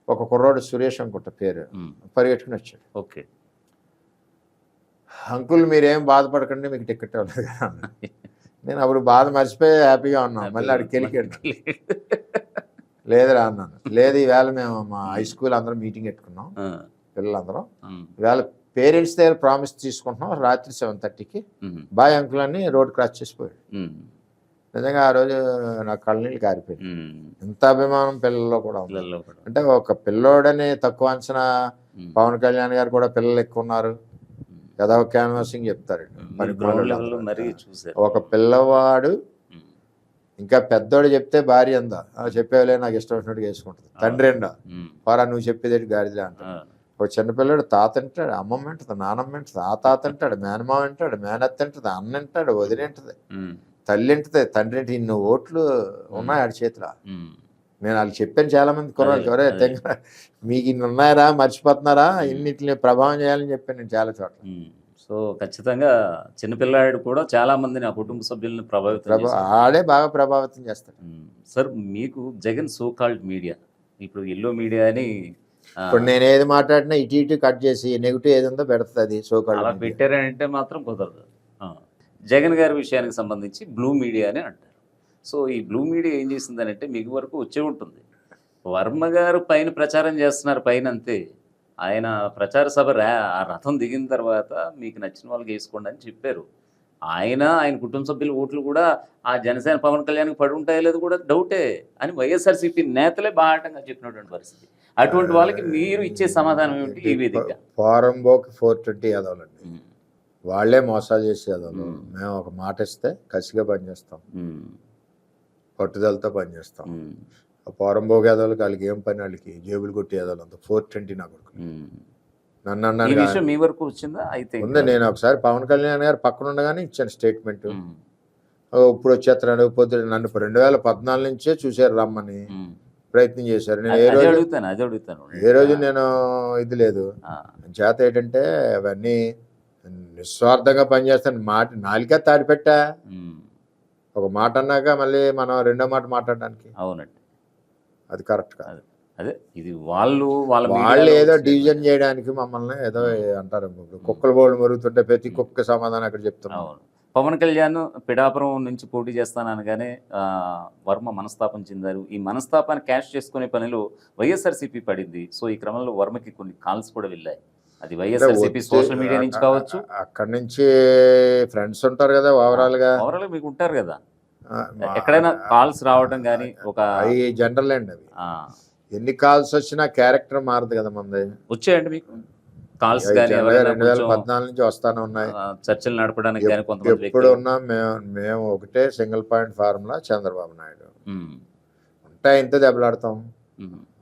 ఒక కుర్రోడు సురేష్ అనుకుంట పేరు పరిగెట్టుకుని వచ్చాడు. ఓకే, అంకుల్ మీరేం బాధపడకండి మీకు టికెట్ ఇవ్వలేదు కదా. నేను అప్పుడు బాధ మర్చిపోయి హ్యాపీగా ఉన్నాను. మళ్ళీ అక్కడికి వెళ్ళి లేదురా అన్నాను. లేదు ఈవేళ మేము మా హై స్కూల్ అందరం మీటింగ్ పెట్టుకున్నాం, పిల్లలందరం ఈవేళ పేరెంట్స్ దగ్గర ప్రామిస్ తీసుకుంటున్నాం, రాత్రి 7:30కి బాయ్ అంకుల్ అని రోడ్ క్రాస్ చేసిపోయాడు. నిజంగా ఆ రోజు నాకు కళ్ళనీళ్ళు కారిపోయింది. ఎంత అభిమానం పిల్లల్లో కూడా ఉంది. అంటే ఒక పిల్లోడని తక్కువ అంచనా పవన్ కళ్యాణ్ గారు కూడా పిల్లలు ఎక్కువ ఉన్నారు కదా, క్యాన్వాసింగ్ చెప్తారు. ఒక పిల్లవాడు ఇంకా పెద్దోడు చెప్తే భార్య అందా చెప్పేవలే నాకు ఇష్టం వచ్చినట్టు వేసుకుంటుంది. తండ్రి ఎండా వారా నువ్వు చెప్పేదేంటి గాడిలే అంటాడు. ఒక చిన్నపిల్లడు తాత అంటాడు, అమ్మమ్మ అంటుంది, నానమ్మ అంటుంది, ఆ తాత అంటాడు, మేనమామ అంటాడు, మేనత్త అంటుంది, అన్న అంటాడు, వదిలి అంటుంది, తల్లి అంటుంది, తండ్రి అంటే ఇన్ని ఓట్లు ఉన్నాయి ఆడి చేతిలో. నేను వాళ్ళకి చెప్పాను చాలా మంది కుర్రాళ్ళకి, ఎవరే మీకు ఇన్ని ఉన్నాయరా మర్చిపోతున్నారా, ఇన్నిటిని ప్రభావం చేయాలని చెప్పాను నేను చాలా చోట్ల. సో ఖచ్చితంగా చిన్నపిల్లాడు కూడా చాలా మందిని ఆ కుటుంబ సభ్యులను ఆడే బాగా ప్రభావితం చేస్తాడు. సార్ మీకు జగన్ సోకాల్డ్ మీడియా, ఇప్పుడు ఎల్లో మీడియా అని ఇప్పుడు నేను ఏది మాట్లాడినా ఇటు కట్ చేసి నెగిటివ్ ఏదందో పెడుతుంది. సోకాల్డ్ అలా పెట్టారంటే మాత్రం కుదరదు. జగన్ గారి విషయానికి సంబంధించి బ్లూ మీడియా అని అంటారు. సో ఈ బ్లూ మీడియా ఏం చేసిందని అంటే మీకు వరకు వచ్చే ఉంటుంది. వర్మ గారు పైన ప్రచారం చేస్తున్నారు పైన అంతే. ఆయన ప్రచార సభ ఆ రథం దిగిన తర్వాత మీకు నచ్చిన వాళ్ళకి వేసుకోండి అని చెప్పారు. ఆయన కుటుంబ సభ్యుల ఓట్లు కూడా ఆ జనసేన పవన్ కళ్యాణ్కి పడి ఉంటాయో లేదు కూడా డౌటే అని వైఎస్ఆర్సీపీ నేతలే బాహాటంగా చెప్పినటువంటి పరిస్థితి. అటువంటి వాళ్ళకి మీరు ఇచ్చే సమాధానం ఏమిటి ఈ వేదికగా? ఫారంబోకి 420 యాదవులండి, వాళ్ళే మోసాలు చేసే యాదవులు. మేము ఒక మాట ఇస్తే కసిగా పనిచేస్తాం, పట్టుదలతో పనిచేస్తాం. ఆ పోరంబోగు యాదవులకి వాళ్ళకి ఏం పని, వాళ్ళకి జేబులు కొట్టి యాదవులు అంతా 420 నా కొడుకు. నన్ను అన్నాను మీ వరకు వచ్చిందా? అయితే ఉంది. నేను ఒకసారి పవన్ కళ్యాణ్ గారు పక్కన ఉండగానే ఇచ్చాను స్టేట్మెంట్. ఇప్పుడు వచ్చేస్తున్నాడు పొద్దున నన్ను 2014 నుంచే చూశారు రమ్మని ప్రయత్నం చేశారు. నేను ఏ రోజు నేను ఇది లేదు చేత ఏంటంటే అవన్నీ నిస్వార్థంగా పనిచేస్తాను. మాట నాలుక తాడిపెట్టా, ఒక మాట అన్నాక మళ్ళీ మనం రెండో మాట మాట్లాడడానికి అవునండి అది కరెక్ట్ కాదు. అదే ఇది వాళ్ళు ఏదో డివిజన్ చేయడానికి మమ్మల్ని ఏదో అంటారు. కుక్కల బోర్డు మరుగుతుంటే ప్రతి కుక్క సమాధానం అక్కడ చెప్తున్నాం. పవన్ కళ్యాణ్ పిఠాపురం నుంచి పోటీ చేస్తాననగానే వర్మ మనస్తాపం చెందారు. ఈ మనస్తాపాన్ని క్యాష్ చేసుకునే పనిలో వైఎస్ఆర్సీపీ పడింది. సో ఈ క్రమంలో వర్మకి కొన్ని కాల్స్ కూడా వెళ్ళాయి. అది వైఎస్ఆర్సీపీ సోషల్ మీడియా నుంచి కావచ్చు, అక్కడి నుంచి ఫ్రెండ్స్ ఉంటారు కదా, ఓవరాల్ గా మీకు ఉంటారు కదా, ఎక్కడైనా కాల్స్ రావడం కానీ ఒక జనరల్ అండి. అవి ఎన్ని కాల్స్ వచ్చినా క్యారెక్టర్ మారదు కదా మనది. వచ్చాయండి మీకు కాల్స్ కానీ? 2014 నుంచి వస్తానే ఉన్నాయి చర్చలు నడపడానికి కానీ కొంతమంది ఎప్పుడు ఉన్నా మేము ఒకటే single point formula Chandrababu Naidu ఉంటా ఇంత దెబ్బలాడతాం.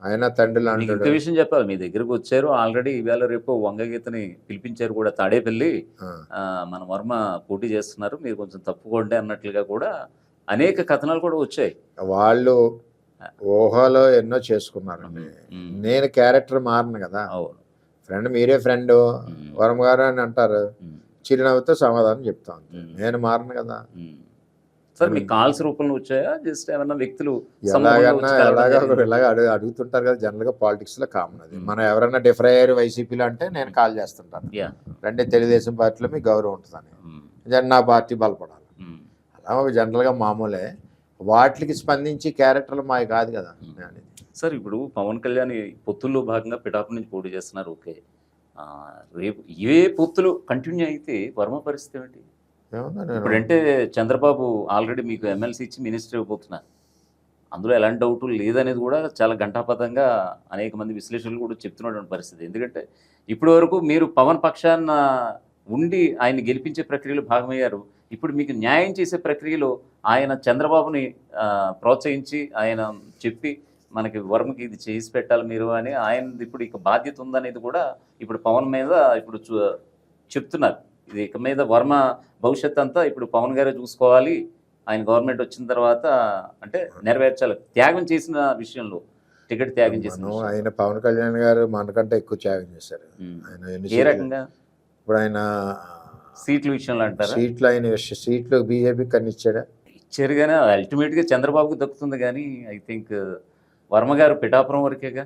ఆయన తండ్రి లాంటి విషయం చెప్పాలి. మీ దగ్గరకు వచ్చారు ఆల్రెడీ, ఈవేళ రేపు వంగగీతని పిలిపించారు కూడా తాడేపల్లి. మన వర్మ పోటీ చేస్తున్నారు, మీరు కొంచెం తప్పుకోండి అన్నట్లుగా కూడా అనేక కథనాలు కూడా వచ్చాయి. వాళ్ళు ఊహలో ఎన్నో చేసుకున్నారండి. నేను క్యారెక్టర్ మారను కదా. ఫ్రెండ్ మీరే ఫ్రెండ్ వరం గారు అని అంటారు, చిరునవ్వుతో సమాధానం చెప్తాను. నేను మారను కదా. సార్ మీ కాల్స్ రూపంలో వచ్చాయా, జస్ట్ ఏమన్నా వ్యక్తులు ఇలాగ అడుగుతుంటారు కదా జనరల్ గా పాలిటిక్స్ లో కామన్ అది. మనం ఎవరైనా డిఫర్ అయ్యారు వైసీపీలో అంటే నేను కాల్ చేస్తుంటాను, అంటే తెలుగుదేశం పార్టీలో మీకు గౌరవం ఉంటుందని, నా పార్టీ బలపడాలి, అలా ఒక జనరల్ గా మామూలే. వాటికి స్పందించి క్యారెక్టర్లు మావి కాదు కదా. సార్ ఇప్పుడు పవన్ కళ్యాణ్ పొత్తుల్లో భాగంగా పిఠాపురం నుంచి పోటీ చేస్తున్నారు, ఓకే. రేపు ఇవే పొత్తులు కంటిన్యూ అయితే వర్మ పరిస్థితి ఏమిటి? ఇప్పుడంటే చంద్రబాబు ఆల్రెడీ మీకు ఎమ్మెల్సీ ఇచ్చి మినిస్టర్ ఇవ్వబోతున్నారు, అందులో ఎలాంటి డౌట్ లేదనేది కూడా చాలా ఘంటాపథంగా అనేక మంది విశ్లేషకులు కూడా చెప్తున్నటువంటి పరిస్థితి. ఎందుకంటే ఇప్పటి వరకు మీరు పవన్ పక్షాన ఉండి ఆయన్ని గెలిపించే ప్రక్రియలో భాగమయ్యారు. ఇప్పుడు మీకు న్యాయం చేసే ప్రక్రియలో ఆయన చంద్రబాబుని ప్రోత్సహించి ఆయన చెప్పి మనకి వర్మకి ఇది చేసి పెట్టాలి మీరు అని ఆయన ఇప్పుడు ఇక బాధ్యత ఉందనేది కూడా ఇప్పుడు పవన్ మీద ఇప్పుడు చెప్తున్నారు. ఇది ఇక మీద వర్మ భవిష్యత్ అంతా ఇప్పుడు పవన్ గారే చూసుకోవాలి, ఆయన గవర్నమెంట్ వచ్చిన తర్వాత అంటే నెరవేర్చాలి. త్యాగం చేసిన విషయంలో, టికెట్ త్యాగం చేసిన విషయంలో. ఆయన పవన్ కళ్యాణ్ గారు మనకంటే ఎక్కువ త్యాగం చేశారు. ఆయన ఎన్ని ఏ సీట్లు- రకంగా? ఇప్పుడు ఆయన సీట్ల విషయంలో అంటారా? సీట్లు బీజేపీకి కన్నా ఇచ్చాడా? ఇచ్చారు కానీ అల్టిమేట్గా చంద్రబాబుకి దక్కుతుంది. కానీ ఐ థింక్ వర్మ గారు పిఠాపురం వరకేగా.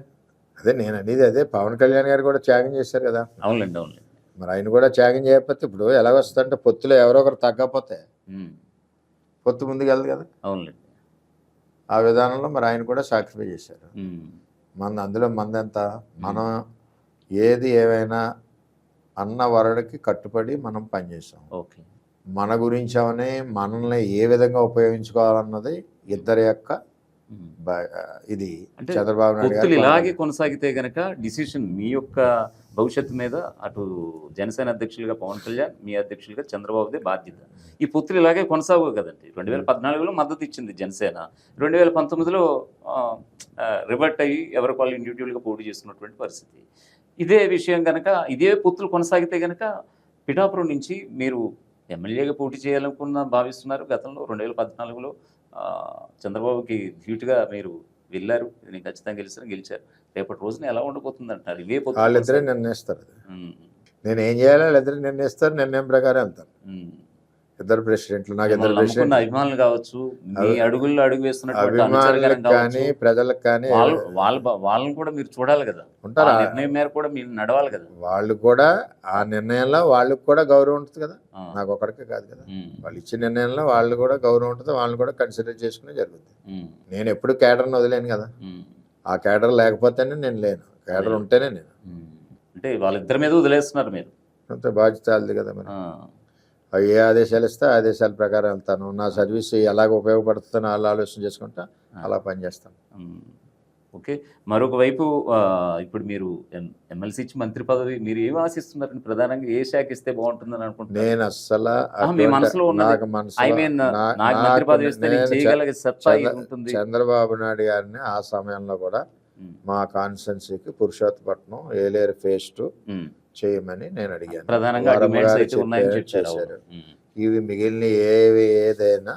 అదే నేను అనేది, అదే పవన్ కళ్యాణ్ గారు కూడా త్యాగం చేశారు కదా. అవునులేండి, అవునులేండి. మరి ఆయన కూడా త్యాగం చేయకపోతే ఇప్పుడు ఎలా వస్తుందంటే పొత్తులో ఎవరో ఒకరు తగ్గకపోతే పొత్తు ముందుకు వెళ్ళదు కదా. అవునులేండి. ఆ విధానంలో మరి ఆయన కూడా సాక్రిఫై చేశారు. అందులో మందెంత, మనం ఏది ఏమైనా అన్న వరడికి కట్టుబడి మనం పనిచేసాం. ఓకే. మన గురించి అవని మనల్ని ఏ విధంగా ఉపయోగించుకోవాలన్నది ఇద్దరి యొక్క ఇది. అంటే చంద్రబాబు నాయుడు పొత్తులు గారు ఇలాగే కొనసాగితే గనక డిసిషన్ మీ యొక్క భవిష్యత్తు మీద అటు జనసేన అధ్యక్షులుగా పవన్ కళ్యాణ్, మీ అధ్యక్షులుగా చంద్రబాబుదే బాధ్యత. ఈ పొత్తులు ఇలాగే కొనసాగు కదండి. 2014లో మద్దతు ఇచ్చింది జనసేన, 2019లో రివర్ట్ అయ్యి ఎవరికి వాళ్ళు ఇండివిజువల్గా పోటీ చేస్తున్నటువంటి పరిస్థితి. ఇదే విషయం కనుక, ఇదే పొత్తులు కొనసాగితే కనుక పిఠాపురం నుంచి మీరు ఎమ్మెల్యేగా పోటీ చేయాలనుకున్న భావిస్తున్నారు. గతంలో 2014లో చంద్రబాబుకి ధీటుగా మీరు వెళ్ళారు, నేను ఖచ్చితంగా గెలిచారు. రేపటి రోజున ఎలా ఉండబోతుంది అంటారు? ఇవే పొత్తులు వాళ్ళిద్దరే నిర్ణయిస్తారు. నేను ఏం చేయాలో వాళ్ళిద్దరే నిర్ణయిస్తారు, నిర్ణయం ప్రకారం వెళ్తాను. ఇద్దరు ప్రెసిడెంట్లు, నాకు ఇద్దరు ప్రెసిడెంట్ అభిమానులు కావచ్చు, మీ అడుగుల్లో అడుగు వేస్తున్నటువంటి అభిమానులకు కానీ ప్రజలకు కానీ వాళ్ళని కూడా మీరు చూడాలి కదా. ఉంటారు. నిర్ణయం మేర కూడా మీరు నడవాలి కదా. వాళ్ళు కూడా ఆ నిర్ణయంలో వాళ్ళకి కూడా గౌరవం ఉంటుంది కదా, నాకు ఒకరికే కాదు కదా. వాళ్ళు ఇచ్చిన నిర్ణయంలో వాళ్ళు కూడా గౌరవం ఉంటుంది, వాళ్ళని కూడా కన్సిడర్ చేసుకునే జరుగుతుంది. నేను ఎప్పుడు కేడర్ని వదిలేను కదా. ఆ కేడర్ లేకపోతేనే నేను లేను, కేడర్ ఉంటేనే నేను. అంటే వాళ్ళిద్దరి మీద వదిలేస్తున్నారు మీరు. అంతే బాధ్యత అది కదా. మరి ఏ ఆదేశాలు ఇస్తే ఆదేశాల ప్రకారం వెళ్తాను. నా సర్వీస్ ఎలాగ ఉపయోగపడుతుందో వాళ్ళు ఆలోచన చేసుకుంటా అలా పనిచేస్తాను. ఓకే. మరొక వైపు ఇప్పుడు మీరు ఎమ్మెల్సీ ఇచ్చి మంత్రి పదవి మీరు ఏం ఆశిస్తున్నారండి? ప్రధానంగా ఏ శాఖ ఇస్తే బాగుంటుందని అనుకుంటున్నారు? నేను అస్సలు మీ మనసులో ఉన్నది, ఐ మీన్ నాకు మంత్రి పదవి ఇస్తే నేను చేయగలిగే సత్తా ఇది ఉంటుంది. చంద్రబాబు నాయుడు గారిని ఆ సమయంలో కూడా మా కాన్స్టిట్యున్సీకి పురుషోత్తపట్నం, ఏలేరు ఫేజ్ 2 చేయమని నేను అడిగాను. ప్రధానంగా చేశారు. ఇవి మిగిలిన ఏదైనా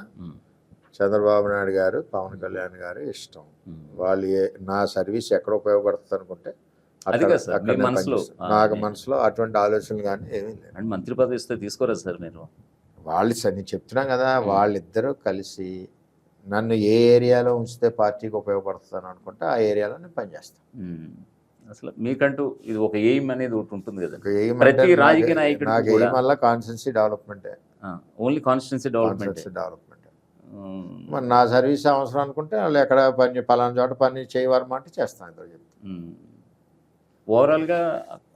చంద్రబాబు నాయుడు గారు, పవన్ కళ్యాణ్ గారు ఇష్టం. వాళ్ళు నా సర్వీస్ ఎక్కడ ఉపయోగపడుతుంది అనుకుంటే నాకు మనసులో అటువంటి ఆలోచనలు కానీ ఏమీ లేదు. మంత్రి పదవి ఇస్తే తీసుకోరా సార్ మీరు? వాళ్ళు నేను చెప్తున్నాం కదా, వాళ్ళిద్దరూ కలిసి నన్ను ఏ ఏరియాలో ఉంచితే పార్టీకి ఉపయోగపడుతుందని అనుకుంటే ఆ ఏరియాలో నేను పనిచేస్తాను. అసలు మీకంటూ ఇది ఒక ఎయిమ్ అనేది ఒకటి ఉంటుంది కదా. ప్రతి రాజకీయ నాయకుడు నాకు ఎయిమ్ వల్ల కాన్స్టిట్యున్సీ డెవలప్మెంటే, ఓన్లీ కాన్స్టిట్యున్సీ డెవలప్మెంట్. మరి నా సర్వీస్ అవసరం అనుకుంటే వాళ్ళు ఎక్కడ పని పలానా చోట పని చేయవరమంటే చేస్తాను. ఇద్దరు చెప్తాను. ఓవరాల్గా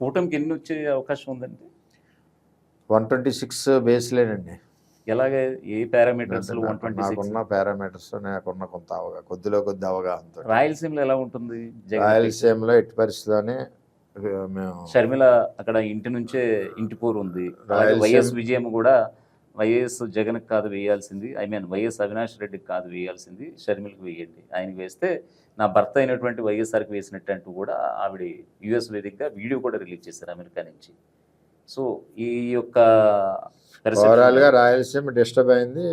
కూటమికి ఎన్ని వచ్చే అవకాశం ఉందండి? 126 బేస్లేనండి. ఎలాగే ఏ పారామీటర్స్? 126 నాకున్న పారామీటర్స్, నాకున్న కొంత కొద్ది అవగాహనతో. రాయలసీమలో ఎలా ఉంటుంది? రాయలసీమలో ఎట్టి పరిస్థితిలోనే మేము షర్మిల అక్కడ ఇంటి నుంచే ఇంటి పోరు ఉంది. వైఎస్ విజయం కూడా వైఎస్ జగన్కి కాదు వేయాల్సింది, ఐ మీన్ వైఎస్ అవినాష్ రెడ్డికి కాదు వేయాల్సింది, షర్మిలకు వేయండి, ఆయనకి వేస్తే నా భర్త అయినటువంటి వైఎస్ఆర్కి వేసినట్టు అంటూ కూడా ఆవిడ యుఎస్ వేదికగా వీడియో కూడా రిలీజ్ చేశారు అమెరికా నుంచి. సో ఈ యొక్క ఓవరాల్గా రాయలసీమ డిస్టర్బ్ అయింది.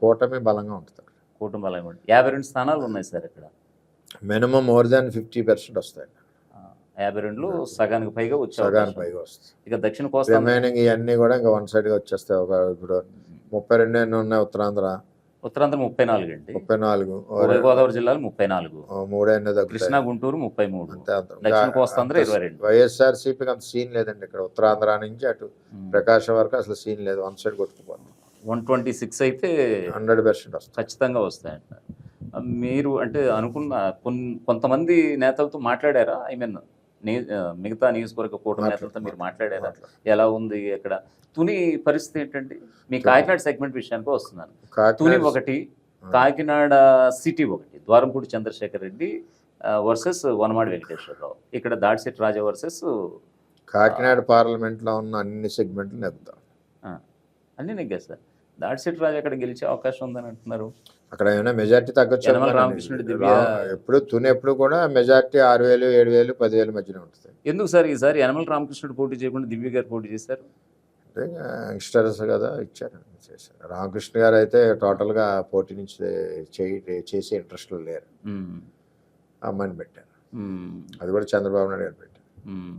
కూటమి బలంగా ఉంటుంది. కూటమి బలంగా ఉంటుంది. 52 స్థానాలు ఉన్నాయి సార్ ఇక్కడ. మినిమం మోర్ దాన్ 50% వస్తాయి. 52లో సగానికి పైగా వస్తాయి. ఇక దక్షిణ కోస్తా రిమైనింగ్ ఇవన్నీ కూడా ఇంకా వన్ సైడ్గా వచ్చేస్తాయి. ఇప్పుడు 32 ఎన్ని ఉన్నాయి? ఉత్తరాంధ్ర 34 అండి. 34. గోదావరి జిల్లాలు 34. 3 కృష్ణా గుంటూరు 33. దక్షిణ కోస్తాంధ్ర 22. వైఎస్ఆర్సీపీకి అంత సీన్ లేదండి ఇక్కడ. ఉత్తరాంధ్ర నుంచి అటు ప్రకాశం వరకు అసలు సీన్ లేదు, వన్ సైడ్ కొట్టుకుపోతుంది. 126 అయితే 100% వస్తాయి, ఖచ్చితంగా వస్తాయంట. మీరు అంటే అనుకున్న కొంతమంది నేతలతో మాట్లాడారా? ఐ మీన్ మిగతా నియోజకవర్గ కూటమి నేతలతో మీరు మాట్లాడారా? ఎలా ఉంది అక్కడ తుని పరిస్థితి ఏంటండి? మీ కాకినాడ సెగ్మెంట్ విషయానికి వస్తున్నాను. తుని ఒకటి, కాకినాడ సిటీ ఒకటి, ద్వారంపూడి చంద్రశేఖర్ రెడ్డి వర్సెస్ వనమాడి వెంకటేశ్వరరావు, ఇక్కడ దాడిశెట్టి రాజా వర్సెస్ కాకినాడ పార్లమెంట్లో ఉన్న అన్ని సెగ్మెంట్లు నెగ్గుతాం. అన్నీ నెగ్గా సార్. దాడిశెట్టి రాజా అక్కడ గెలిచే అవకాశం ఉందని అంటున్నారు. అక్కడ ఏమైనా మెజార్టీ తగ్గొచ్చు. యనమల రామకృష్ణుడి దివ్య ఎప్పుడు కూడా మెజార్టీ 6,000, 7,000, 10,000 మధ్యనే ఉంటుంది. ఎందుకు సార్ ఈసారి యనమల రామకృష్ణుడు పోటీ చేయకుండా దివ్య గారు పోటీ చేశారు? అంటే యంగ్స్టర్స్ కదా ఇచ్చారు, చేశారు. రామకృష్ణ గారు అయితే టోటల్గా పోటీ నుంచి చేసే ఇంట్రెస్ట్లో లేరు. ఉమ్, అమ్మాయిని పెట్టారు. ఉమ్, అది కూడా చంద్రబాబు నాయుడు గారు పెట్టారు. ఉమ్.